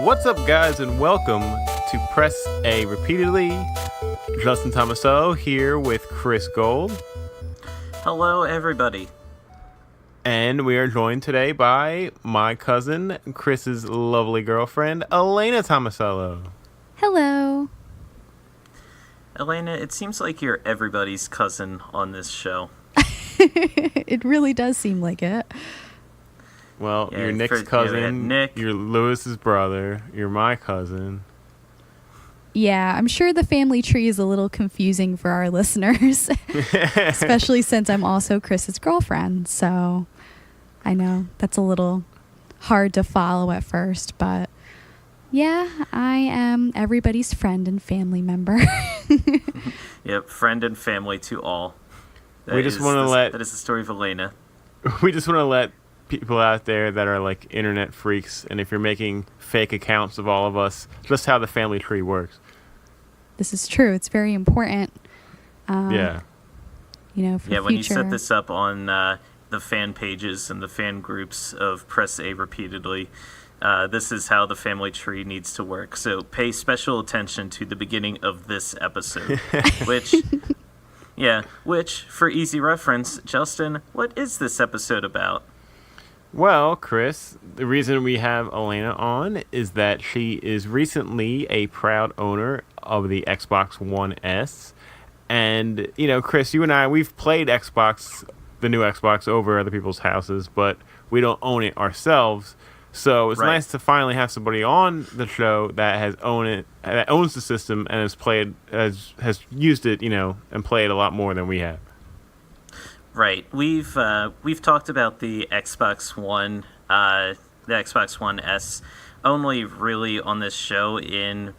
What's up, guys, and welcome to Press A Repeatedly. Justin Tomasello here with Chris Gold. Hello, everybody. And we are joined today by my cousin, Chris's lovely girlfriend, Alaina Tomasello. Hello. Alaina, it seems like you're everybody's cousin on this show. It really does seem like it. Well, you're Nick's cousin, Nick. You're Lewis's brother, you're my cousin. Yeah, I'm sure the family tree is a little confusing for our listeners, especially since I'm also Chris's girlfriend. So I know that's a little hard to follow at first, but yeah, I am everybody's friend and family member. Yep, friend and family to all. That is the story of Alaina. We just want to let people out there that are like internet freaks, and if you're making fake accounts of all of us, just how the family tree works. This is true. It's very important. Yeah. You know, for when future. you set this up on the fan pages and the fan groups of Press A Repeatedly, this is how the family tree needs to work. So pay special attention to the beginning of this episode, which, for easy reference, Justin, what is this episode about? Well, Chris, the reason we have Alaina on is that she is recently a proud owner of the Xbox One S. And, you know, Chris, you and I, we've played the new Xbox over other people's houses, but we don't own it ourselves. So it's nice to finally have somebody on the show that owns the system and has used it, you know, and played a lot more than we have. Right. We've talked about the Xbox One, the Xbox One S, only really on this show in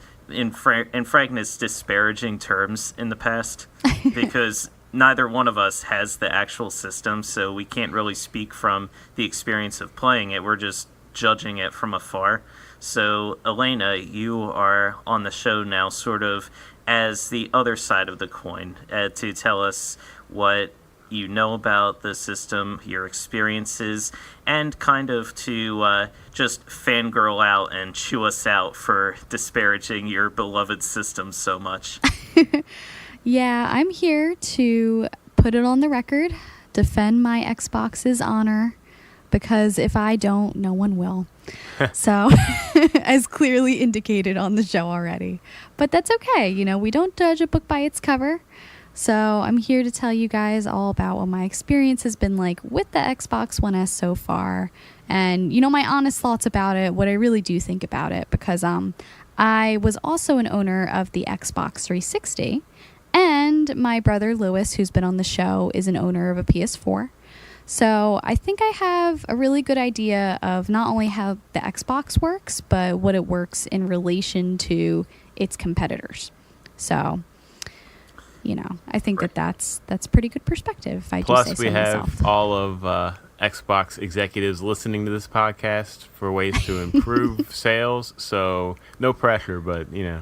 frankness disparaging terms in the past, because neither one of us has the actual system, so we can't really speak from the experience of playing it. We're just judging it from afar. So, Alaina, you are on the show now, sort of as the other side of the coin, to tell us what you know about the system, your experiences, and kind of to just fangirl out and chew us out for disparaging your beloved system so much. Yeah, I'm here to put it on the record, defend my Xbox's honor, because if I don't, no one will. So, as clearly indicated on the show already. But that's okay, you know, we don't judge a book by its cover. So I'm here to tell you guys all about what my experience has been like with the Xbox One S so far. And, you know, my honest thoughts about it, what I really do think about it. Because I was also an owner of the Xbox 360. And my brother Lewis, who's been on the show, is an owner of a PS4. So I think I have a really good idea of not only how the Xbox works, but what it works in relation to its competitors. So, you know, I think that's pretty good perspective. If I Plus, just say we so have myself. all of Xbox executives listening to this podcast for ways to improve sales. So no pressure, but you know,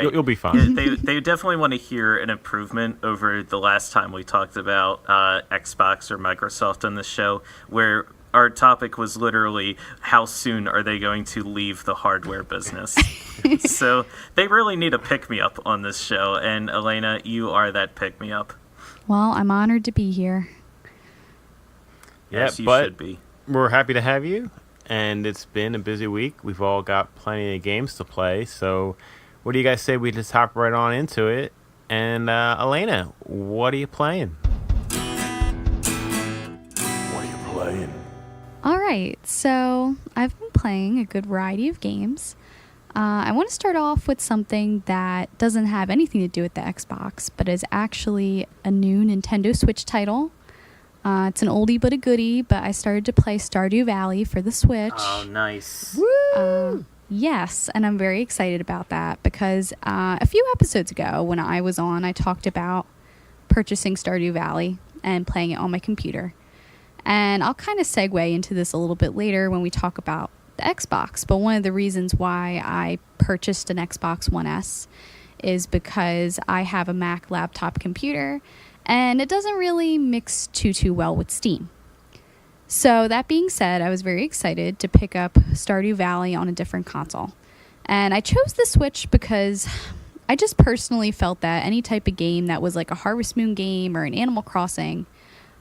you'll be fine. They definitely want to hear an improvement over the last time we talked about Xbox or Microsoft on the show, where our topic was literally how soon are they going to leave the hardware business. So they really need a pick-me-up on this show, and Alaina, you are that pick-me-up. Well, I'm honored to be here. Yes, you should be. We're happy to have you, and it's been a busy week. We've all got plenty of games to play, so what do you guys say we just hop right on into it? And Alaina, what are you playing? All right, so I've been playing a good variety of games. I want to start off with something that doesn't have anything to do with the Xbox, but is actually a new Nintendo Switch title. It's an oldie but a goodie, but I started to play Stardew Valley for the Switch. Oh, nice. Woo! Yes, and I'm very excited about that because a few episodes ago when I was on, I talked about purchasing Stardew Valley and playing it on my computer. And I'll kind of segue into this a little bit later when we talk about the Xbox. But one of the reasons why I purchased an Xbox One S is because I have a Mac laptop computer and it doesn't really mix too well with Steam. So that being said, I was very excited to pick up Stardew Valley on a different console. And I chose the Switch because I just personally felt that any type of game that was like a Harvest Moon game or an Animal Crossing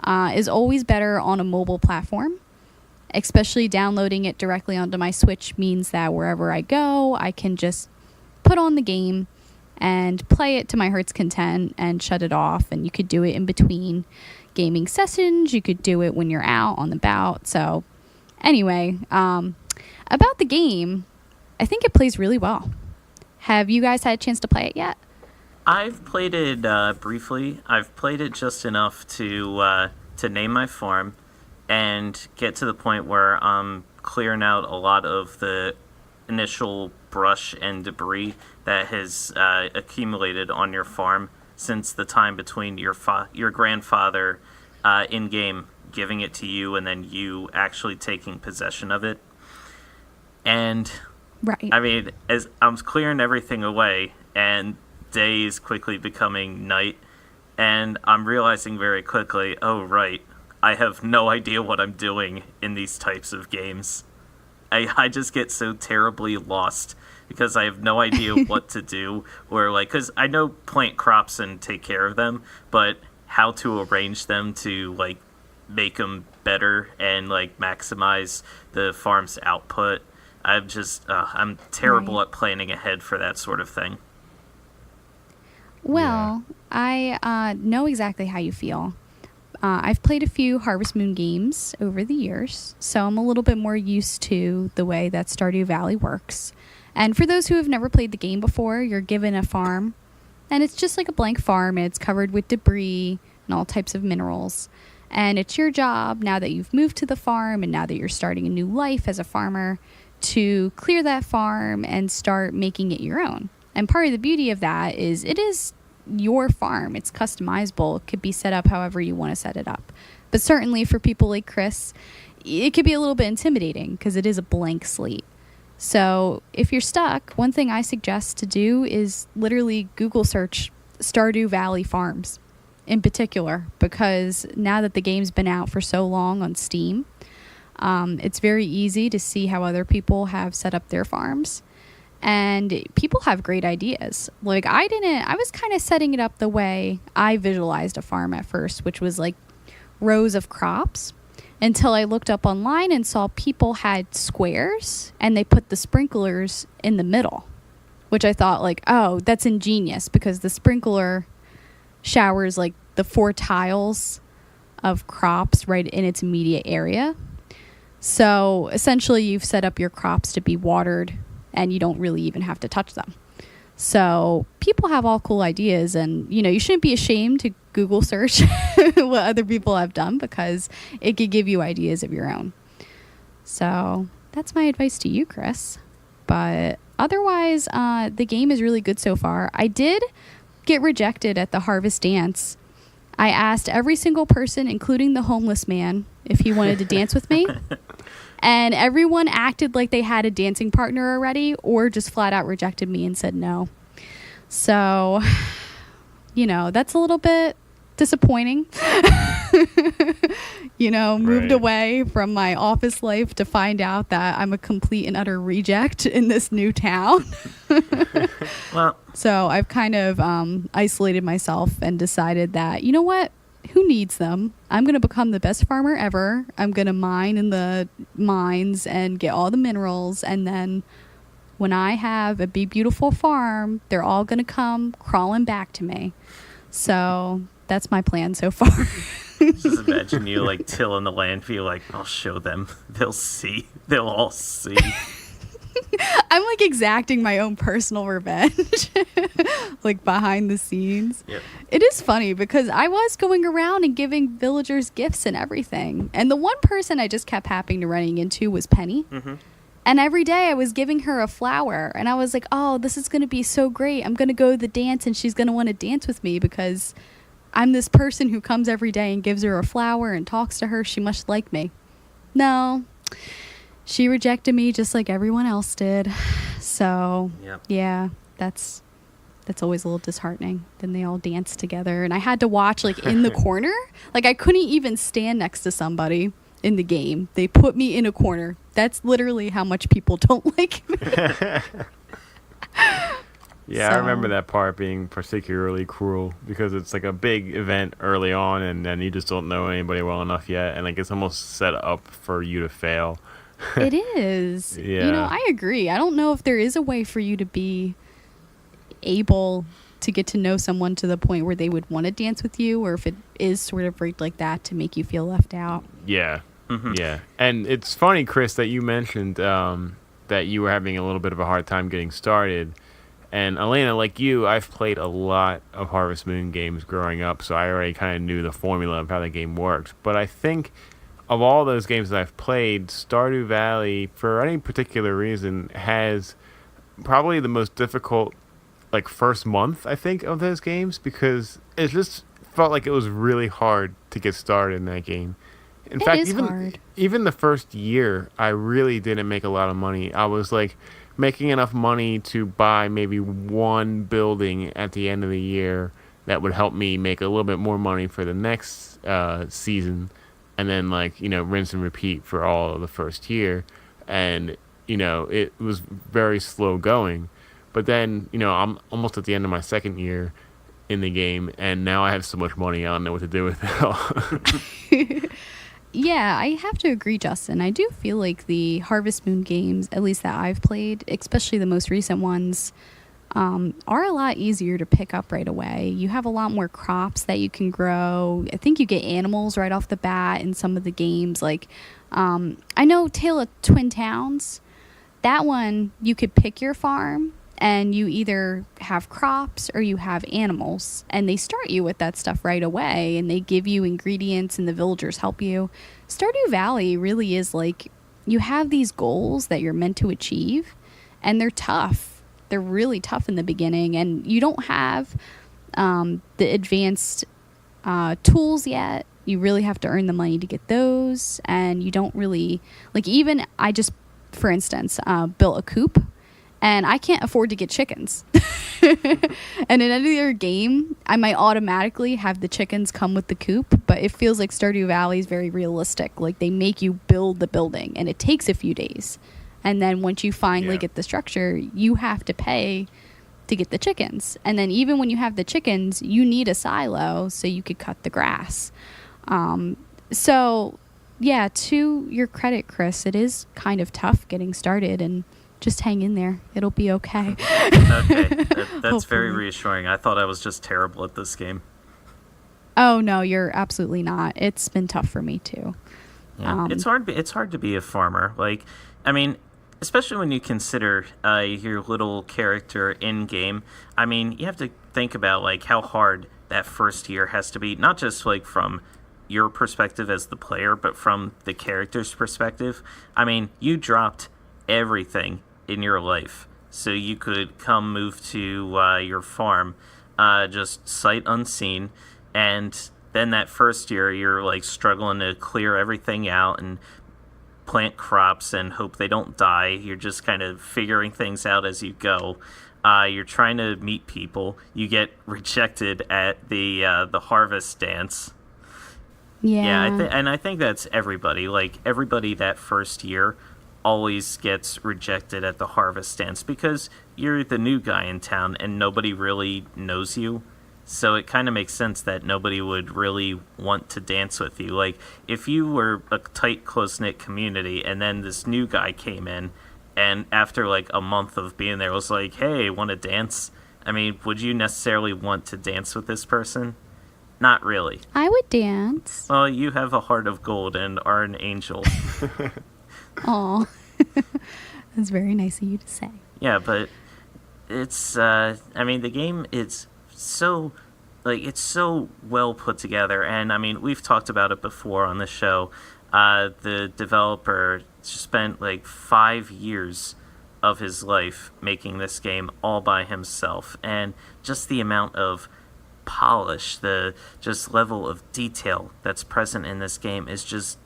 is always better on a mobile platform. Especially downloading it directly onto my Switch means that wherever I go, I can just put on the game and play it to my heart's content and shut it off. And you could do it in between gaming sessions. You could do it when you're out on the bout. So anyway, about the game, I think it plays really well. Have you guys had a chance to play it yet? I've played it briefly. I've played it just enough to name my farm and get to the point where I'm clearing out a lot of the initial brush and debris that has accumulated on your farm since the time between your grandfather in-game giving it to you and then you actually taking possession of it. And, right. I mean, as I'm clearing everything away and day is quickly becoming night, and I'm realizing very quickly, oh, right, I have no idea what I'm doing in these types of games. I just get so terribly lost because I have no idea what to do. Or like, because I know plant crops and take care of them, but how to arrange them to like make them better and like maximize the farm's output. I'm terrible at planning ahead for that sort of thing. Well, yeah. I know exactly how you feel. I've played a few Harvest Moon games over the years, so I'm a little bit more used to the way that Stardew Valley works. And for those who have never played the game before, you're given a farm, and it's just like a blank farm. It's covered with debris and all types of minerals. And it's your job, now that you've moved to the farm and now that you're starting a new life as a farmer, to clear that farm and start making it your own. And part of the beauty of that is it is your farm. It's customizable. It could be set up however you want to set it up. But certainly for people like Chris, it could be a little bit intimidating because it is a blank slate. So if you're stuck, one thing I suggest to do is literally Google search Stardew Valley farms in particular, because now that the game's been out for so long on Steam, it's very easy to see how other people have set up their farms. And people have great ideas. Like I was kind of setting it up the way I visualized a farm at first, which was like rows of crops, until I looked up online and saw people had squares and they put the sprinklers in the middle, which I thought like, oh, that's ingenious because the sprinkler showers like the 4 tiles of crops right in its immediate area. So essentially you've set up your crops to be watered and you don't really even have to touch them. So people have all cool ideas, and you shouldn't be ashamed to Google search what other people have done because it could give you ideas of your own. So that's my advice to you, Chris. But otherwise, the game is really good so far. I did get rejected at the Harvest Dance. I asked every single person, including the homeless man, if he wanted to dance with me. And everyone acted like they had a dancing partner already or just flat out rejected me and said no. So, that's a little bit disappointing. Moved away from my office life to find out that I'm a complete and utter reject in this new town. Well, so I've kind of isolated myself and decided that, you know what? Who needs them? I'm going to become the best farmer ever. I'm going to mine in the mines and get all the minerals. And then when I have a big, beautiful farm, they're all going to come crawling back to me. So that's my plan so far. Just imagine you like tilling the land for you, like, I'll show them. They'll see. They'll all see. I'm like exacting my own personal revenge, like behind the scenes. Yep. It is funny because I was going around and giving villagers gifts and everything. And the one person I just kept happening to running into was Penny. Mm-hmm. And every day I was giving her a flower. And I was like, oh, this is going to be so great. I'm going to go to the dance and she's going to want to dance with me because I'm this person who comes every day and gives her a flower and talks to her. She must like me. No. She rejected me just like everyone else did. So, yeah, that's always a little disheartening. Then they all dance together. And I had to watch, like, in the corner. Like, I couldn't even stand next to somebody. in the game. They put me in a corner. That's literally how much people don't like me. Yeah, I remember that part being particularly cruel because it's like a big event early on, and then you just don't know anybody well enough yet, and like it's almost set up for you to fail. It is. Yeah. You know, I agree. I don't know if there is a way for you to be able to get to know someone to the point where they would want to dance with you, or if it is sort of rigged like that to make you feel left out. Yeah. Yeah. And it's funny, Chris, that you mentioned that you were having a little bit of a hard time getting started. And Alaina, like you, I've played a lot of Harvest Moon games growing up, so I already kind of knew the formula of how the game works. But I think of all those games that I've played, Stardew Valley, for any particular reason, has probably the most difficult, like, first month, I think, of those games, because it just felt like it was really hard to get started in that game. In fact, even the first year, I really didn't make a lot of money. I was, like, making enough money to buy maybe one building at the end of the year that would help me make a little bit more money for the next season, and then, like, you know, rinse and repeat for all of the first year. And, you know, it was very slow going. But then, you know, I'm almost at the end of my second year in the game, and now I have so much money, I don't know what to do with it all. Yeah, I have to agree, Justin. I do feel like the Harvest Moon games, at least that I've played, especially the most recent ones, are a lot easier to pick up right away. You have a lot more crops that you can grow. I think you get animals right off the bat in some of the games. Like, I know Tale of Twin Towns, that one, you could pick your farm, and you either have crops or you have animals, and they start you with that stuff right away, and they give you ingredients, and the villagers help you. Stardew Valley really is like, you have these goals that you're meant to achieve, and they're tough. They're really tough in the beginning, and you don't have the advanced tools yet. You really have to earn the money to get those, and you don't really, like, even I just, for instance, built a coop, and I can't afford to get chickens. And in any other game, I might automatically have the chickens come with the coop, but it feels like Stardew Valley is very realistic. Like, they make you build the building, and it takes a few days. And then once you finally get the structure, you have to pay to get the chickens. And then even when you have the chickens, you need a silo so you could cut the grass. So, yeah, to your credit, Chris, it is kind of tough getting started, and just hang in there. It'll be okay. Okay, that's very reassuring. I thought I was just terrible at this game. Oh, no, you're absolutely not. It's been tough for me, too. Yeah. It's hard to be a farmer. Like, I mean, especially when you consider your little character in-game. I mean, you have to think about, like, how hard that first year has to be, not just, like, from your perspective as the player, but from the character's perspective. I mean, you dropped everything in your life so you could come move to your farm just sight unseen, and then that first year you're like struggling to clear everything out and plant crops and hope they don't die. You're just kind of figuring things out as you go. You're trying to meet people. You get rejected at the harvest dance. And I think that's everybody. Like, everybody that first year always gets rejected at the harvest dance because you're the new guy in town and nobody really knows you. So it kind of makes sense that nobody would really want to dance with you. Like, if you were a tight, close-knit community and then this new guy came in and after like a month of being there was like, hey, want to dance? I mean, would you necessarily want to dance with this person? Not really. I would dance. Well, you have a heart of gold and are an angel. Aw. That's very nice of you to say. Yeah, but it's, I mean, the game is so, like, it's so well put together. And, I mean, we've talked about it before on the show. The developer spent, like, 5 years of his life making this game all by himself. And just the amount of polish, the just level of detail that's present in this game is just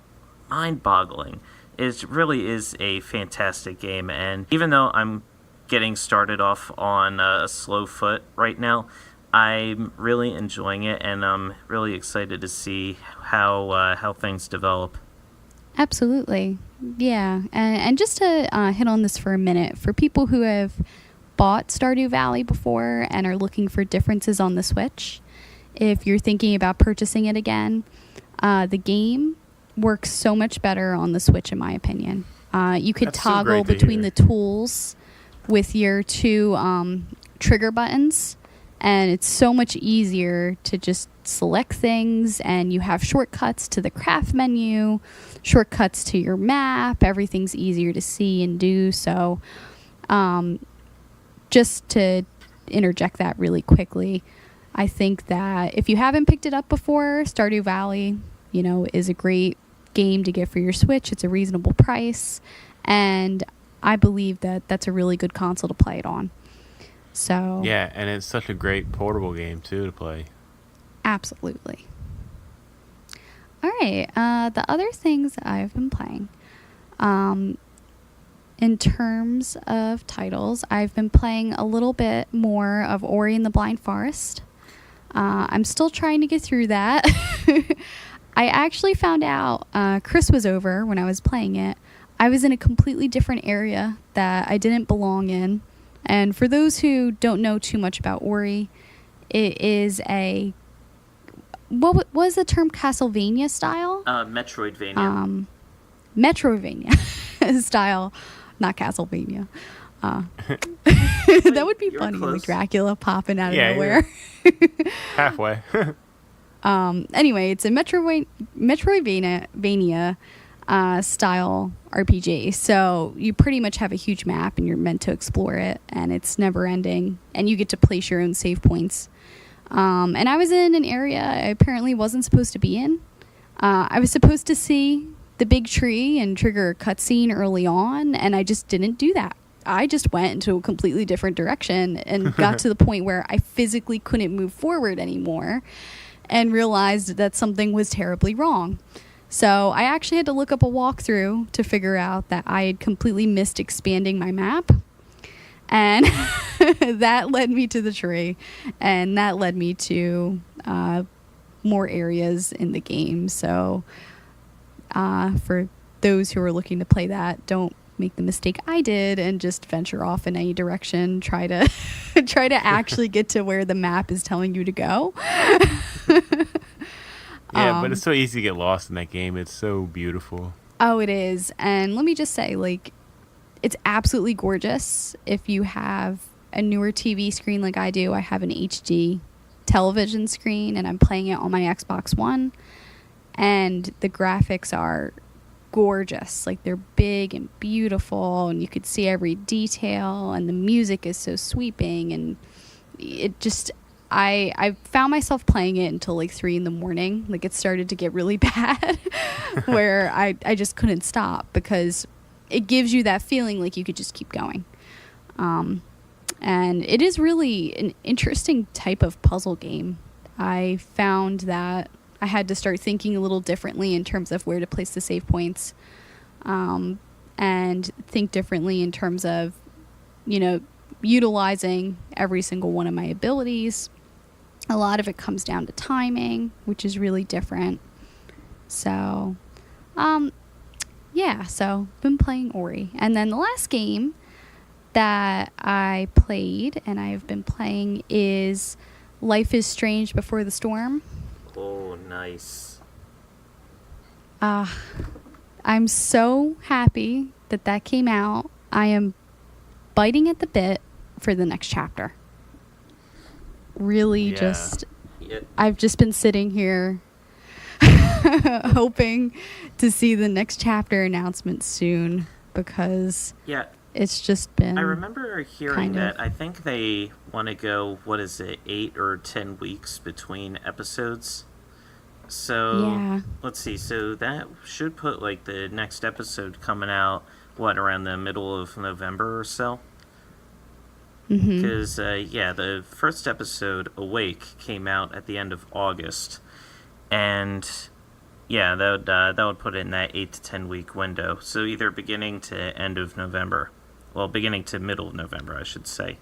mind-boggling. It really is a fantastic game, and even though I'm getting started off on a slow foot right now, I'm really enjoying it, and I'm really excited to see how things develop. Absolutely. Yeah. And just to hit on this for a minute, for people who have bought Stardew Valley before and are looking for differences on the Switch, if you're thinking about purchasing it again, the game works so much better on the Switch, in my opinion. You could That's so toggle great to between hear. the tools with your two trigger buttons, and it's so much easier to just select things, and you have shortcuts to the craft menu, shortcuts to your map. Everything's easier to see and do. So just to interject that really quickly, I think that if you haven't picked it up before, Stardew Valley, is a great game to get for your Switch. It's a reasonable price, and I believe that that's a really good console to play it on. So Yeah, and it's such a great portable game too to play. absolutely. All right. The other things I've been playing, in terms of titles, I've been playing a little bit more of Ori and the Blind Forest. I'm still trying to get through that. I actually found out Chris was over when I was playing it. I was in a completely different area that I didn't belong in. And for those who don't know too much about Ori, it is a... What was the term? Castlevania style? Metroidvania. Metroidvania style, not Castlevania. That would be You're funny, close. like Dracula popping out of Yeah, nowhere. Halfway. Anyway, it's a Metroidvania style RPG. So you pretty much have a huge map and you're meant to explore it, and it's never ending, and you get to place your own save points. And I was in an area I apparently wasn't supposed to be in. I was supposed to see the big tree and trigger a cutscene early on, and I just didn't do that. I just went into a completely different direction and got to the point where I physically couldn't move forward anymore and realized that something was terribly wrong. So I actually had to look up a walkthrough to figure out that I had completely missed expanding my map. And that led me to the tree, and that led me to more areas in the game. So for those who are looking to play that, don't make the mistake I did and just venture off in any direction. Try to actually get to where the map is telling you to go. Yeah, but it's so easy to get lost in that game. It's so beautiful. Oh, it is. And let me just say, like, it's absolutely gorgeous. If you have a newer TV screen like I do, I have an HD television screen, and I'm playing it on my Xbox One. And the graphics are gorgeous. Like, they're big and beautiful, and you could see every detail, and the music is so sweeping. And it just... I found myself playing it until like 3 a.m. Like, it started to get really bad where I just couldn't stop, because it gives you that feeling like you could just keep going. And it is really an interesting type of puzzle game. I found that I had to start thinking a little differently in terms of where to place the save points, and think differently in terms of, utilizing every single one of my abilities. A lot of it comes down to timing, which is really different. So, so been playing Ori. And then the last game that I played and I've been playing is Life is Strange Before the Storm. Oh, nice. I'm so happy that came out. I am biting at the bit for the next chapter. Really, I've just been sitting here hoping to see the next chapter announcement soon, because it's just been... I remember hearing that. I think they want to go, 8 or 10 weeks between episodes. So, let's see. So that should put, like, the next episode coming out, around the middle of November or so? Because, the first episode, Awake, came out at the end of August. And, that would put it in that 8 to 10 week window. So either beginning to end of November. Well, beginning to middle of November, I should say.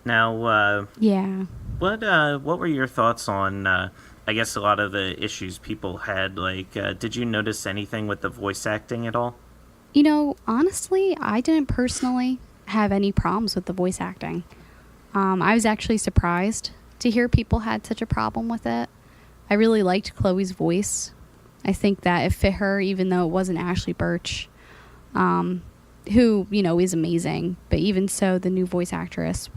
Now, what were your thoughts on, I guess a lot of the issues people had, like, did you notice anything with the voice acting at all? You know, honestly, I didn't personally have any problems with the voice acting. I was actually surprised to hear people had such a problem with it. I really liked Chloe's voice. I think that it fit her, even though it wasn't Ashley Birch, who, you know, is amazing. But even so, the new voice actress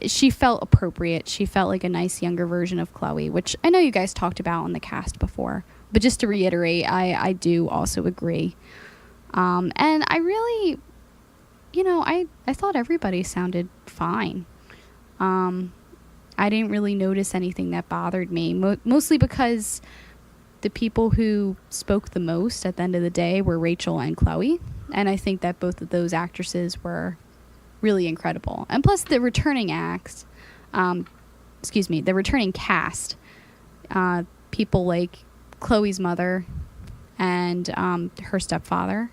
she felt appropriate. She felt like a nice younger version of Chloe, which I know you guys talked about on the cast before. But just to reiterate, I do also agree. And I really, you know, I thought everybody sounded fine. I didn't really notice anything that bothered me, mostly because the people who spoke the most at the end of the day were Rachel and Chloe. And I think that both of those actresses were really incredible. And plus the returning the returning cast, people like Chloe's mother and her stepfather,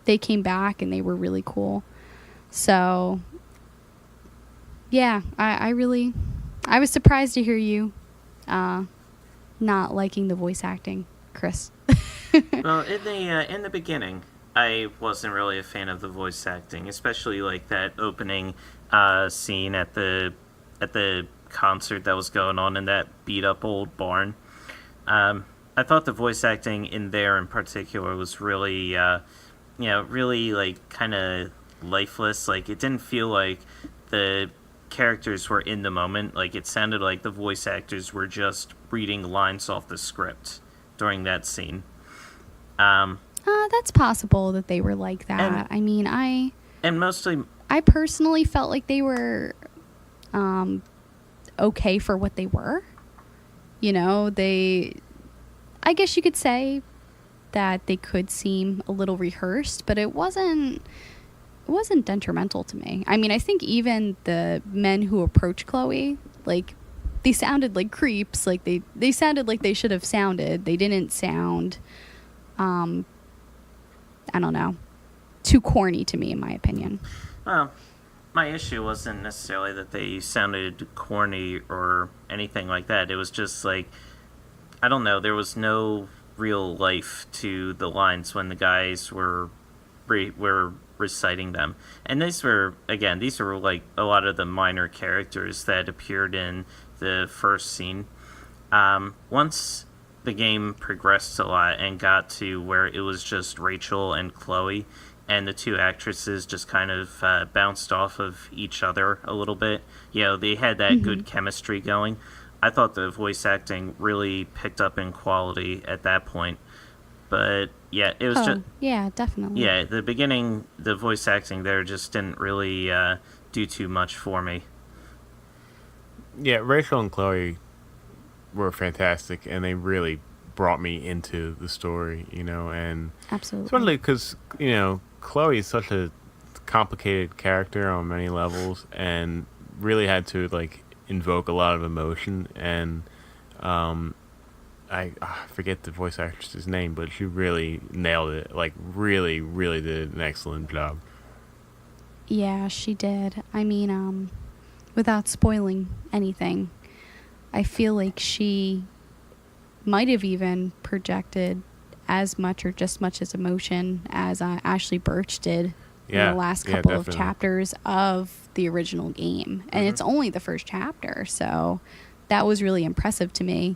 they came back and they were really cool. So yeah, I was surprised to hear you not liking the voice acting, Chris. Well, in the beginning, I wasn't really a fan of the voice acting, especially like that opening scene at the concert that was going on in that beat up old barn. I thought the voice acting in there in particular was really, really like kind of lifeless. Like it didn't feel like the characters were in the moment. Like it sounded like the voice actors were just reading lines off the script during that scene. That's possible that they were like that. I personally felt like they were okay for what they were. You know, I guess you could say that they could seem a little rehearsed, but it wasn't detrimental to me. I mean, I think even the men who approached Chloe, like, they sounded like creeps. Like, they sounded like they should have sounded. They didn't sound, I don't know, too corny to me, in my opinion. Well, my issue wasn't necessarily that they sounded corny or anything like that. It was just like, I don't know, there was no real life to the lines when the guys were reciting them. And these were like a lot of the minor characters that appeared in the first scene. Once the game progressed a lot and got to where it was just Rachel and Chloe, and the two actresses just kind of bounced off of each other a little bit. You know, they had that good chemistry going. I thought the voice acting really picked up in quality at that point. But yeah, it was yeah, definitely. Yeah, the beginning, the voice acting there just didn't really do too much for me. Yeah, Rachel and Chloe were fantastic, and they really brought me into the story, you know, and absolutely, especially because, you know, Chloe is such a complicated character on many levels, and really had to like invoke a lot of emotion. And I forget the voice actress's name, but she really nailed it. Like, really, really did an excellent job. Yeah, she did. I mean, without spoiling anything, I feel like she might have even projected as much or just much as emotion as Ashley Birch did in the last couple of chapters of the original game. And it's only the first chapter, so that was really impressive to me.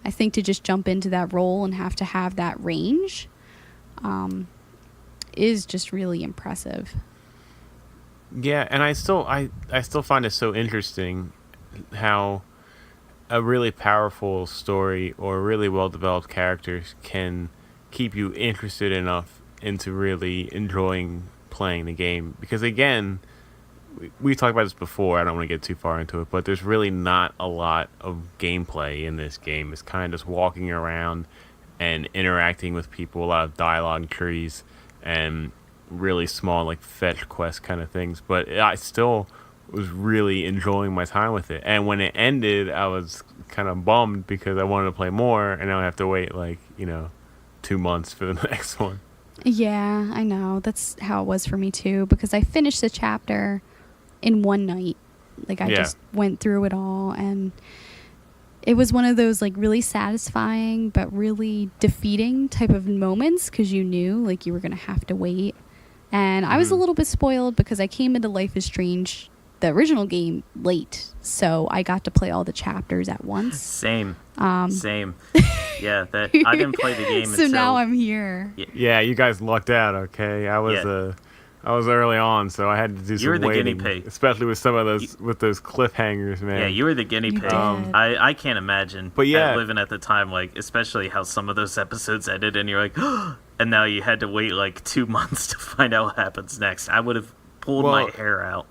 I think to just jump into that role and have to have that range is just really impressive. Yeah, and I still find it so interesting how a really powerful story or really well-developed characters can keep you interested enough into really enjoying playing the game. Because again, we talked about this before, I don't want to get too far into it, but there's really not a lot of gameplay in this game. It's kind of just walking around and interacting with people, a lot of dialogue trees, and really small like fetch quest kind of things. But I still was really enjoying my time with it. And when it ended, I was kind of bummed because I wanted to play more, and I would have to wait 2 months for the next one. Yeah, I know. That's how it was for me too, because I finished the chapter in one night. Like, I just went through it all, and it was one of those like really satisfying but really defeating type of moments because you knew like you were going to have to wait. And I was a little bit spoiled because I came into Life is Strange, the original game, late. So I got to play all the chapters at once. Same. Yeah, I didn't play the game so until... now I'm here. Yeah, you guys lucked out, okay? I was early on, so I had to do some waiting. You were the guinea pig. Especially with some of those cliffhangers, man. Yeah, you were the guinea pig. I can't imagine living at the time, like, especially how some of those episodes ended, and you're like, and now you had to wait like 2 months to find out what happens next. I would have pulled my hair out.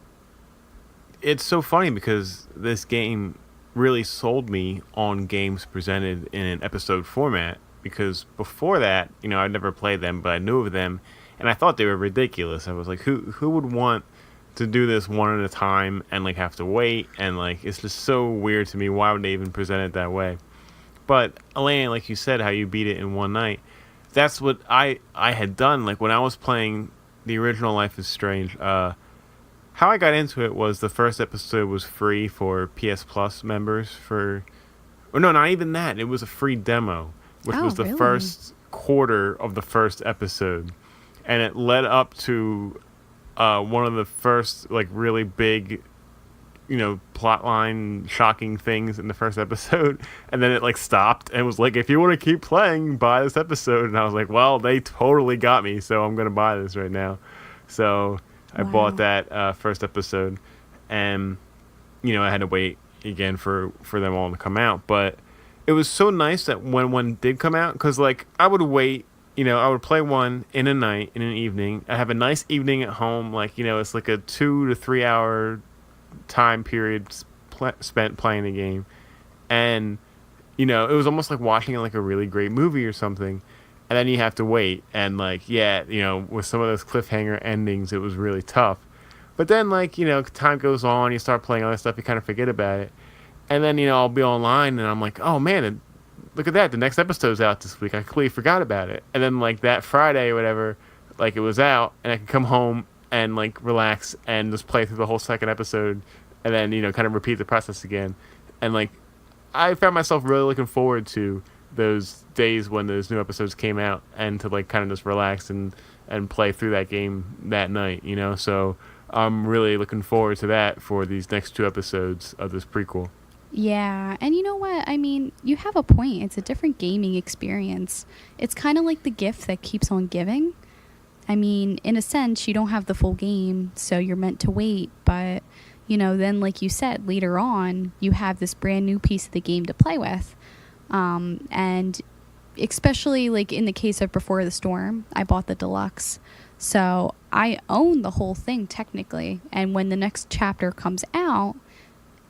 It's so funny because this game really sold me on games presented in an episode format, because before that, I'd never played them, but I knew of them, and I thought they were ridiculous. I was like, who would want to do this one at a time and like have to wait, and like it's just so weird to me. Why would they even present it that way? But Alaina, like you said, how you beat it in one night, that's what I had done. Like when I was playing the original Life is Strange, how I got into it was the first episode was free for PS Plus members or no, not even that. It was a free demo, which was the first quarter of the first episode. And it led up to one of the first, like, really big, plotline shocking things in the first episode. And then it, like, stopped and was like, if you want to keep playing, buy this episode. And I was like, well, they totally got me, so I'm going to buy this right now. So I bought that first episode, and I had to wait again for them all to come out. But it was so nice that when one did come out, because like I would wait, I would play one in a night, in an evening. I have a nice evening at home, like it's like a 2 to 3 hour time period spent playing the game, and it was almost like watching like a really great movie or something. And then you have to wait, and like, with some of those cliffhanger endings, it was really tough. But then, like, time goes on, you start playing other stuff, you kind of forget about it. And then, I'll be online, and I'm like, oh man, look at that, the next episode's out this week. I completely forgot about it. And then, like, that Friday or whatever, like, it was out, and I could come home and, like, relax and just play through the whole second episode, and then, kind of repeat the process again. And, like, I found myself really looking forward to those days when those new episodes came out, and to like kind of just relax and play through that game that night, so I'm really looking forward to that for these next 2 episodes of this prequel. Yeah, and you know what, I mean, you have a point. It's a different gaming experience. It's kind of like the gift that keeps on giving. I mean, in a sense, you don't have the full game, so you're meant to wait, but then like you said, later on you have this brand new piece of the game to play with. And especially like in the case of Before the Storm, I bought the deluxe, so I own the whole thing technically, and when the next chapter comes out,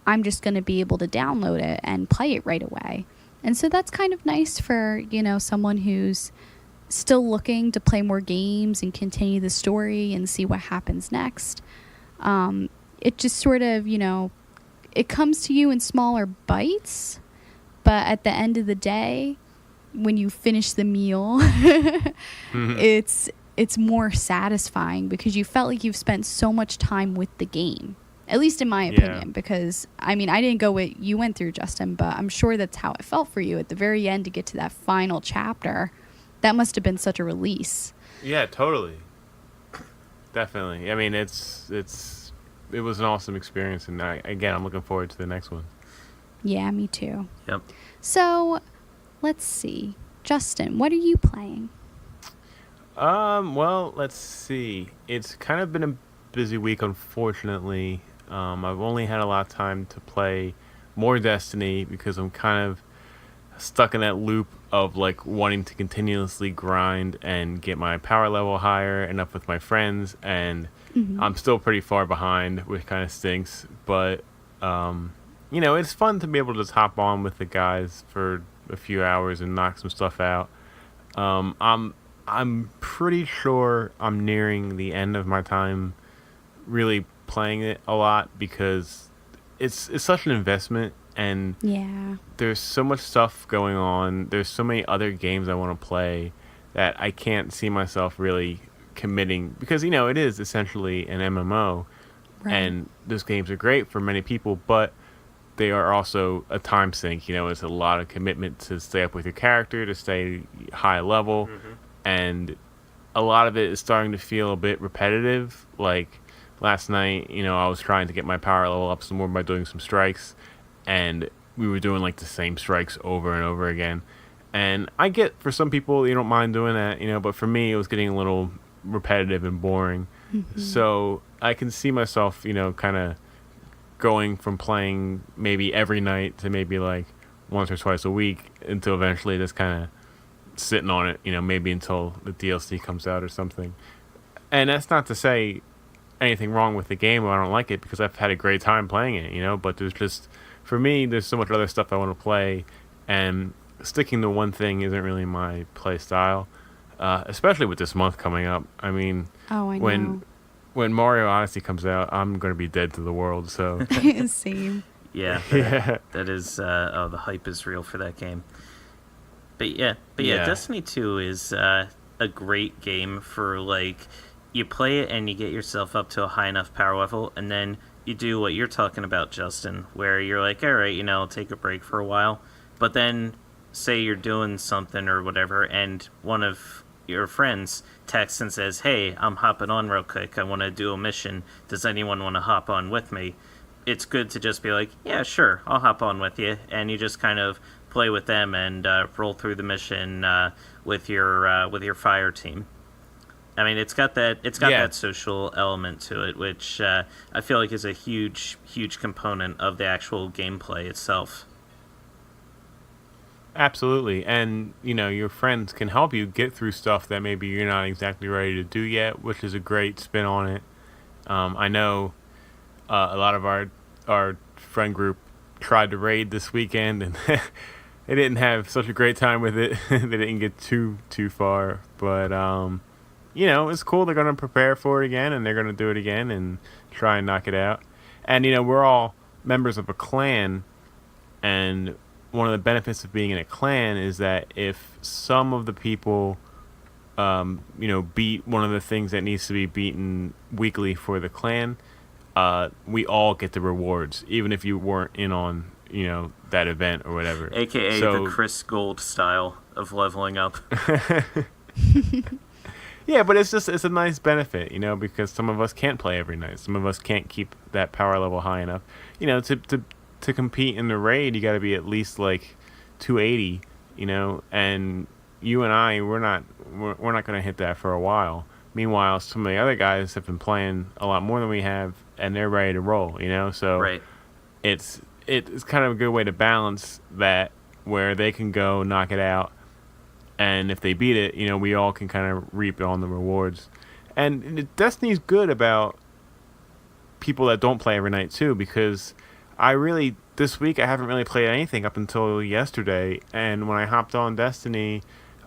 I'm just going to be able to download it and play it right away. And so that's kind of nice for someone who's still looking to play more games and continue the story and see what happens next. It just sort of it comes to you in smaller bites. But at the end of the day, when you finish the meal, it's more satisfying because you felt like you've spent so much time with the game. At least in my opinion, because, I mean, I didn't go what you went through, Justin, but I'm sure that's how it felt for you at the very end to get to that final chapter. That must have been such a release. Yeah, totally. Definitely. I mean, it was an awesome experience, and I'm looking forward to the next one. Yeah, me too. Yep. So, let's see. Justin, what are you playing? Well, let's see. It's kind of been a busy week, unfortunately. I've only had a lot of time to play more Destiny because I'm kind of stuck in that loop of like wanting to continuously grind and get my power level higher and up with my friends, and I'm still pretty far behind, which kind of stinks, but it's fun to be able to just hop on with the guys for a few hours and knock some stuff out. I'm pretty sure I'm nearing the end of my time really playing it a lot because it's such an investment, and there's so much stuff going on. There's so many other games I want to play that I can't see myself really committing, because it is essentially an MMO, right. And those games are great for many people, but they are also a time sink. It's a lot of commitment to stay up with your character, to stay high level, and a lot of it is starting to feel a bit repetitive. Like last night, I was trying to get my power level up some more by doing some strikes, and we were doing like the same strikes over and over again. And I get for some people you don't mind doing that, but for me it was getting a little repetitive and boring. So I can see myself, kind of going from playing maybe every night to maybe like once or twice a week until eventually just kind of sitting on it, maybe until the DLC comes out or something. And that's not to say anything wrong with the game or I don't like it, because I've had a great time playing it, but there's just, for me, there's so much other stuff I want to play, and sticking to one thing isn't really my play style, especially with this month coming up. I mean, when Mario Odyssey comes out, I'm going to be dead to the world, so. Same. Yeah. That is, the hype is real for that game. But yeah, Destiny 2 is a great game for, like, you play it and you get yourself up to a high enough power level, and then you do what you're talking about, Justin, where you're like, all right, take a break for a while, but then say you're doing something or whatever, and one of your friends texts and says, hey, I'm hopping on real quick, I want to do a mission, does anyone want to hop on with me? It's good to just be like, yeah, sure, I'll hop on with you, and you just kind of play with them and roll through the mission with your fire team. I mean, it's got that social element to it, which I feel like is a huge component of the actual gameplay itself. Absolutely. And, your friends can help you get through stuff that maybe you're not exactly ready to do yet, which is a great spin on it. I know a lot of our friend group tried to raid this weekend, and they didn't have such a great time with it. They didn't get too far. But, it's cool. They're going to prepare for it again, and they're going to do it again and try and knock it out. And, we're all members of a clan, and one of the benefits of being in a clan is that if some of the people, beat one of the things that needs to be beaten weekly for the clan, we all get the rewards, even if you weren't in on, that event or whatever. AKA the Chris Gold style of leveling up. Yeah, but it's a nice benefit, because some of us can't play every night. Some of us can't keep that power level high enough. To compete in the raid, you got to be at least like 280, and you and I, we're not going to hit that for a while. Meanwhile, some of the other guys have been playing a lot more than we have, and they're ready to roll, so right. It's kind of a good way to balance that, where they can go knock it out, and if they beat it, we all can kind of reap on the rewards. And Destiny's good about people that don't play every night too, because this week I haven't really played anything up until yesterday, and when I hopped on Destiny,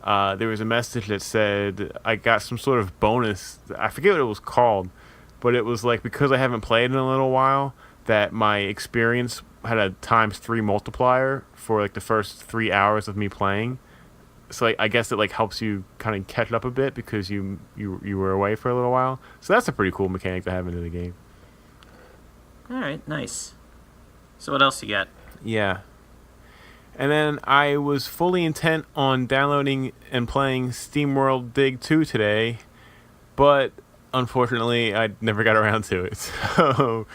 there was a message that said I got some sort of bonus. I forget what it was called, but it was like, because I haven't played in a little while, that my experience had a ×3 multiplier for like the first 3 hours of me playing. So I guess it like helps you kind of catch up a bit because you were away for a little while. So that's a pretty cool mechanic to have into the game. All right, nice. So what else you got? Yeah. And then I was fully intent on downloading and playing SteamWorld Dig 2 today, but unfortunately I never got around to it. So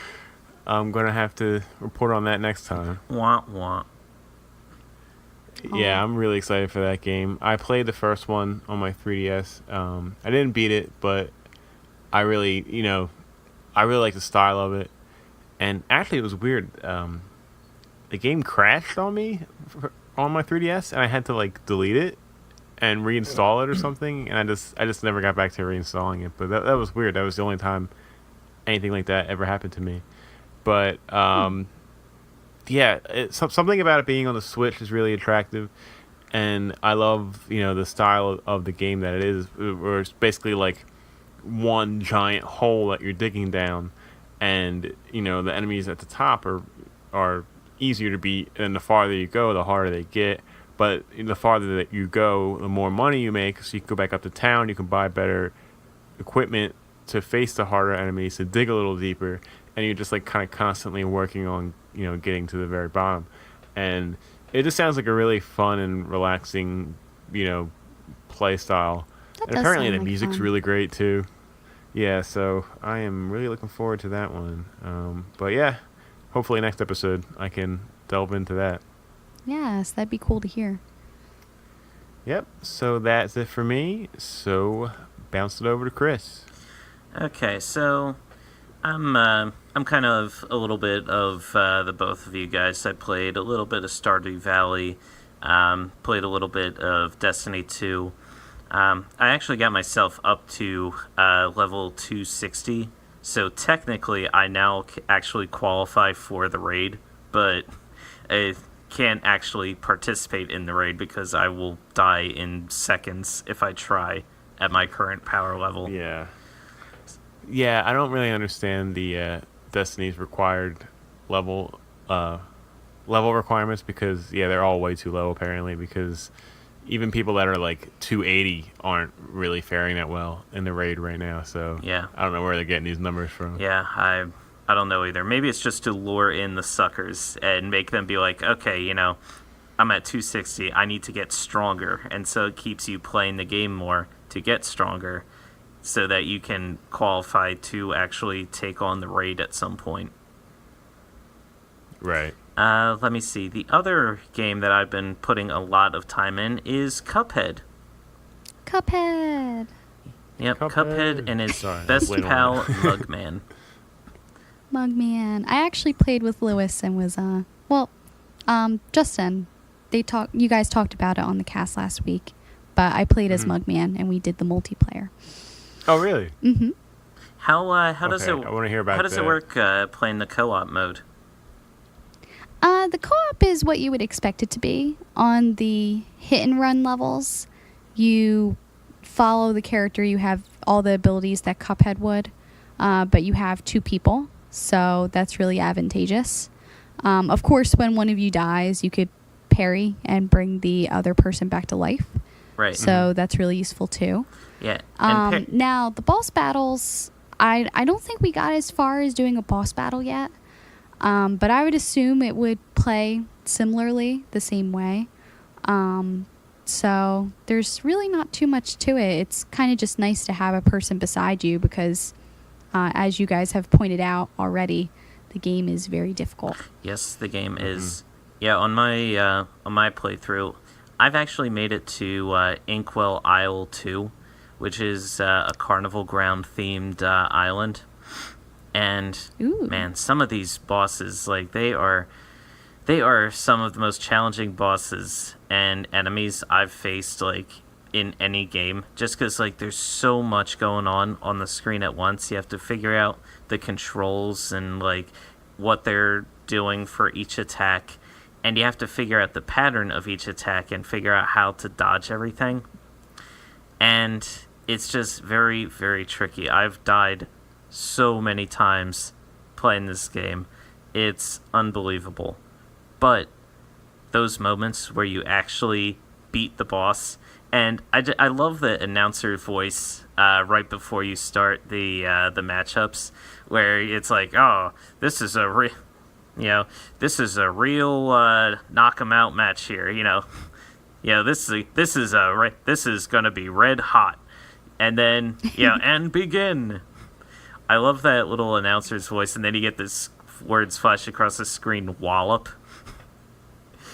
I'm going to have to report on that next time. Wah, wah. Yeah, I'm really excited for that game. I played the first one on my 3DS. I didn't beat it, but I really like the style of it. And actually, it was weird. The game crashed on me on my 3DS, and I had to like delete it and reinstall it or something. And I just never got back to reinstalling it. But that was weird. That was the only time anything like that ever happened to me. But yeah, something about it being on the Switch is really attractive, and I love the style of the game that it is, where it's basically like one giant hole that you're digging down, and the enemies at the top are easier to beat, and the farther you go, the harder they get. But the farther that you go, the more money you make, so you can go back up to town, you can buy better equipment to face the harder enemies, to dig a little deeper, and you're just like kind of constantly working on getting to the very bottom. And it just sounds like a really fun and relaxing, play style. That And does apparently sound the like music's fun. really great too. Yeah, so I am really looking forward to that one. But yeah, hopefully next episode I can delve into that. Yes, that'd be cool to hear. Yep, so that's it for me. So bounce it over to Chris. Okay, so I'm kind of a little bit of the both of you guys. I played a little bit of Stardew Valley, played a little bit of Destiny 2. I actually got myself up to level 260, so technically I now actually qualify for the raid, but I can't actually participate in the raid because I will die in seconds if I try at my current power level. Yeah. Yeah, I don't really understand the Destiny's required level requirements because they're all way too low apparently, because even people that are like 280 aren't really faring that well in the raid right now. So Yeah. I don't know where they're getting these numbers from. Yeah, I don't know either. Maybe it's just to lure in the suckers and make them be like, okay, I'm at 260. I need to get stronger. And so it keeps you playing the game more to get stronger so that you can qualify to actually take on the raid at some point. Right. Let me see. The other game that I've been putting a lot of time in is Cuphead. Cuphead. Yep, Cuphead and his Sorry, best wait a pal, minute. Mugman. Mugman. I actually played with Lewis and was Justin. You guys talked about it on the cast last week, but I played as Mugman and we did the multiplayer. Oh, really? Mm-hmm. How does Okay, it? I want to hear about How does it that. work playing the co-op mode? The co-op is what you would expect it to be. On the hit and run levels, you follow the character. You have all the abilities that Cuphead would, but you have two people, so that's really advantageous. Of course, when one of you dies, you could parry and bring the other person back to life. Right. So that's really useful too. Yeah. Now, the boss battles, I don't think we got as far as doing a boss battle yet. But I would assume it would play similarly, the same way. So there's really not too much to it. It's kind of just nice to have a person beside you because, as you guys have pointed out already, the game is very difficult. Yes, the game is. Yeah, on my playthrough, I've actually made it to Inkwell Isle 2, which is a Carnival Ground themed island. And Ooh. man, some of these bosses, like they are some of the most challenging bosses and enemies I've faced, like in any game. Just because like there's so much going on the screen at once, you have to figure out the controls and like what they're doing for each attack, and you have to figure out the pattern of each attack and figure out how to dodge everything. And it's just very, very tricky. I've died so many times playing this game. It's unbelievable. But those moments where you actually beat the boss, and I love the announcer voice right before you start the matchups, where it's like, oh, this is a real knock 'em out match here. This is gonna be red hot, and then and begin. I love that little announcer's voice, and then you get this words flash across the screen, wallop.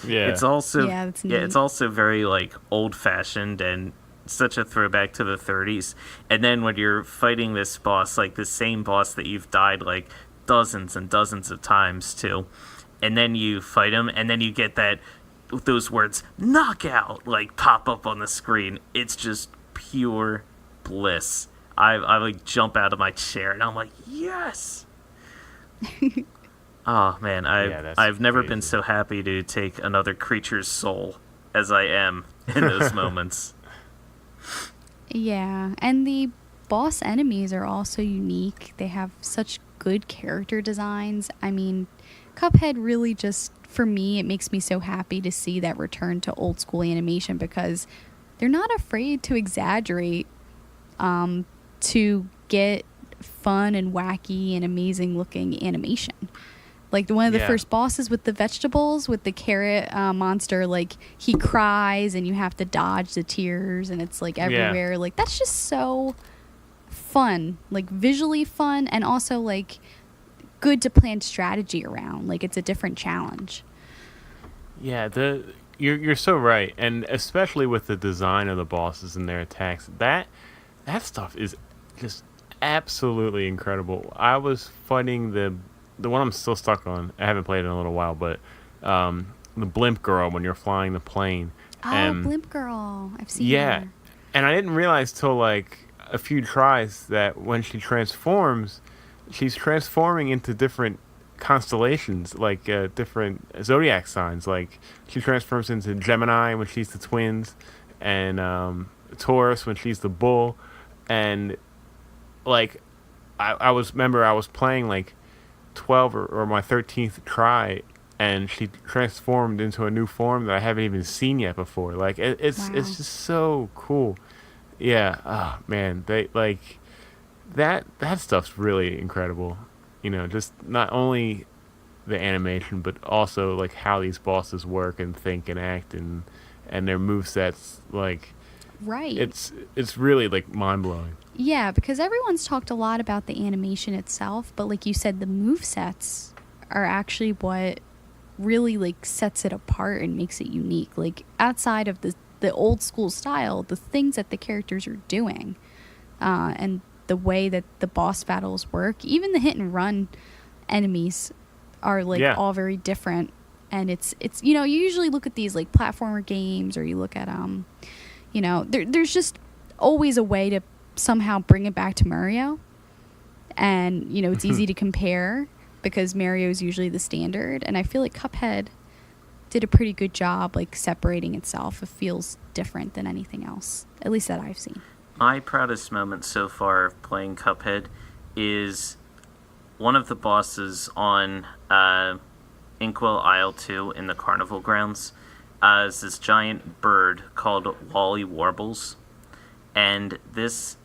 Yeah. It's also that's neat. it's also very like old fashioned and such a throwback to the 30s. And then when you're fighting this boss, like the same boss that you've died like dozens and dozens of times to, and then you fight him, and then you get those words knockout like pop up on the screen. It's just pure bliss. I like jump out of my chair and I'm like, yes. Oh man, I've never been so happy to take another creature's soul as I am in those moments. Yeah, and the boss enemies are also unique. They have such good character designs. I mean, Cuphead really just, for me, it makes me so happy to see that return to old school animation because they're not afraid to exaggerate to get fun and wacky and amazing looking animation. Like one of the Yeah. first bosses with the vegetables, with the carrot monster, like he cries and you have to dodge the tears and it's like everywhere. Like that's just so fun, like visually fun, and also like good to plan strategy around. Like it's a different challenge. Yeah, you're so right, and especially with the design of the bosses and their attacks, that stuff is just absolutely incredible. I was fighting the one I'm still stuck on. I haven't played it in a little while, but the blimp girl when you're flying the plane. Oh, Blimp Girl. I've seen Yeah, her. and I didn't realize till like a few tries that when she transforms, she's transforming into different constellations, like different zodiac signs. Like she transforms into Gemini when she's the twins, and Taurus when she's the bull, and like I was playing like 12 or my 13th try, and she transformed into a new form that I haven't even seen yet before. Like it's just so cool. Yeah. Oh man, they like that stuff's really incredible. You know, just not only the animation, but also like how these bosses work and think and act, and their movesets. Like Right. it's really like mind blowing. Yeah, because everyone's talked a lot about the animation itself, but like you said, the movesets are actually what really like sets it apart and makes it unique. Like outside of the old school style, the things that the characters are doing, and the way that the boss battles work, even the hit and run enemies are like all very different. And it's you know, you usually look at these like platformer games, or you look at you know, there's just always a way to somehow bring it back to Mario, and you know it's easy to compare because Mario is usually the standard, and I feel like Cuphead did a pretty good job like separating itself. It feels different than anything else, at least that I've seen. My proudest moment so far playing Cuphead is one of the bosses on Inkwell Isle 2 in the Carnival Grounds. Is this giant bird called Wally Warbles, and this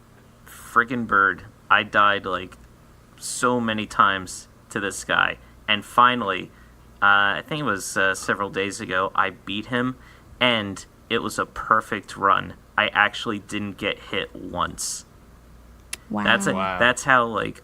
friggin' bird, I died like so many times to this guy, and finally, I think it was several days ago, I beat him, and it was a perfect run. I actually didn't get hit once. Wow. That's how like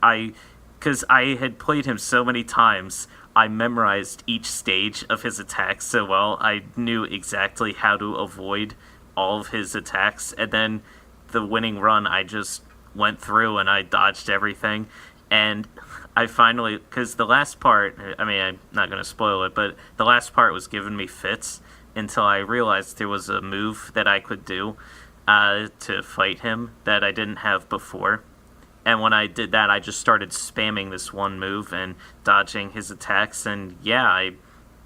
because I had played him so many times, I memorized each stage of his attacks so well. I knew exactly how to avoid all of his attacks, and then the winning run, I just went through and I dodged everything, and I finally, because the last part, I mean, I'm not going to spoil it, but the last part was giving me fits until I realized there was a move that I could do to fight him that I didn't have before. And when I did that, I just started spamming this one move and dodging his attacks, and yeah, I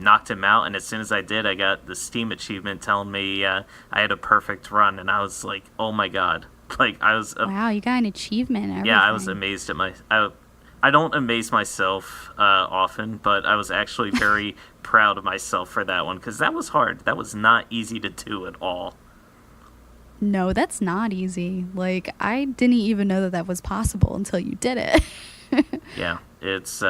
knocked him out, and as soon as I did, I got the Steam achievement telling me I had a perfect run, and I was like, oh my god. Like, I was... wow, you got an achievement and everything. Yeah, I was amazed at I don't amaze myself often, but I was actually very proud of myself for that one, because that was hard. That was not easy to do at all. No, that's not easy. Like, I didn't even know that was possible until you did it. Yeah, it's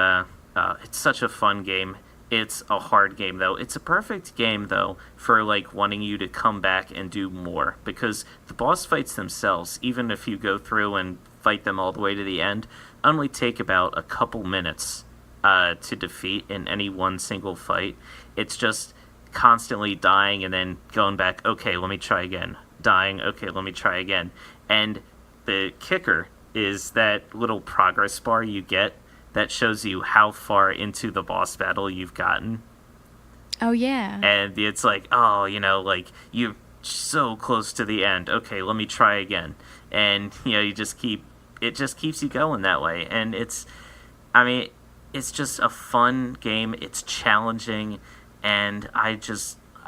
such a fun game. It's a hard game, though. It's a perfect game, though, for, like, wanting you to come back and do more. Because the boss fights themselves, even if you go through and fight them all the way to the end, only take about a couple minutes to defeat in any one single fight. It's just constantly dying and then going back, okay, let me try again. Dying, okay, let me try again. And the kicker is that little progress bar you get that shows you how far into the boss battle you've gotten. Oh, yeah. And it's like, oh, you know, like, you're so close to the end. Okay, let me try again. And, you know, it just keeps you going that way. And it's just a fun game. It's challenging. And I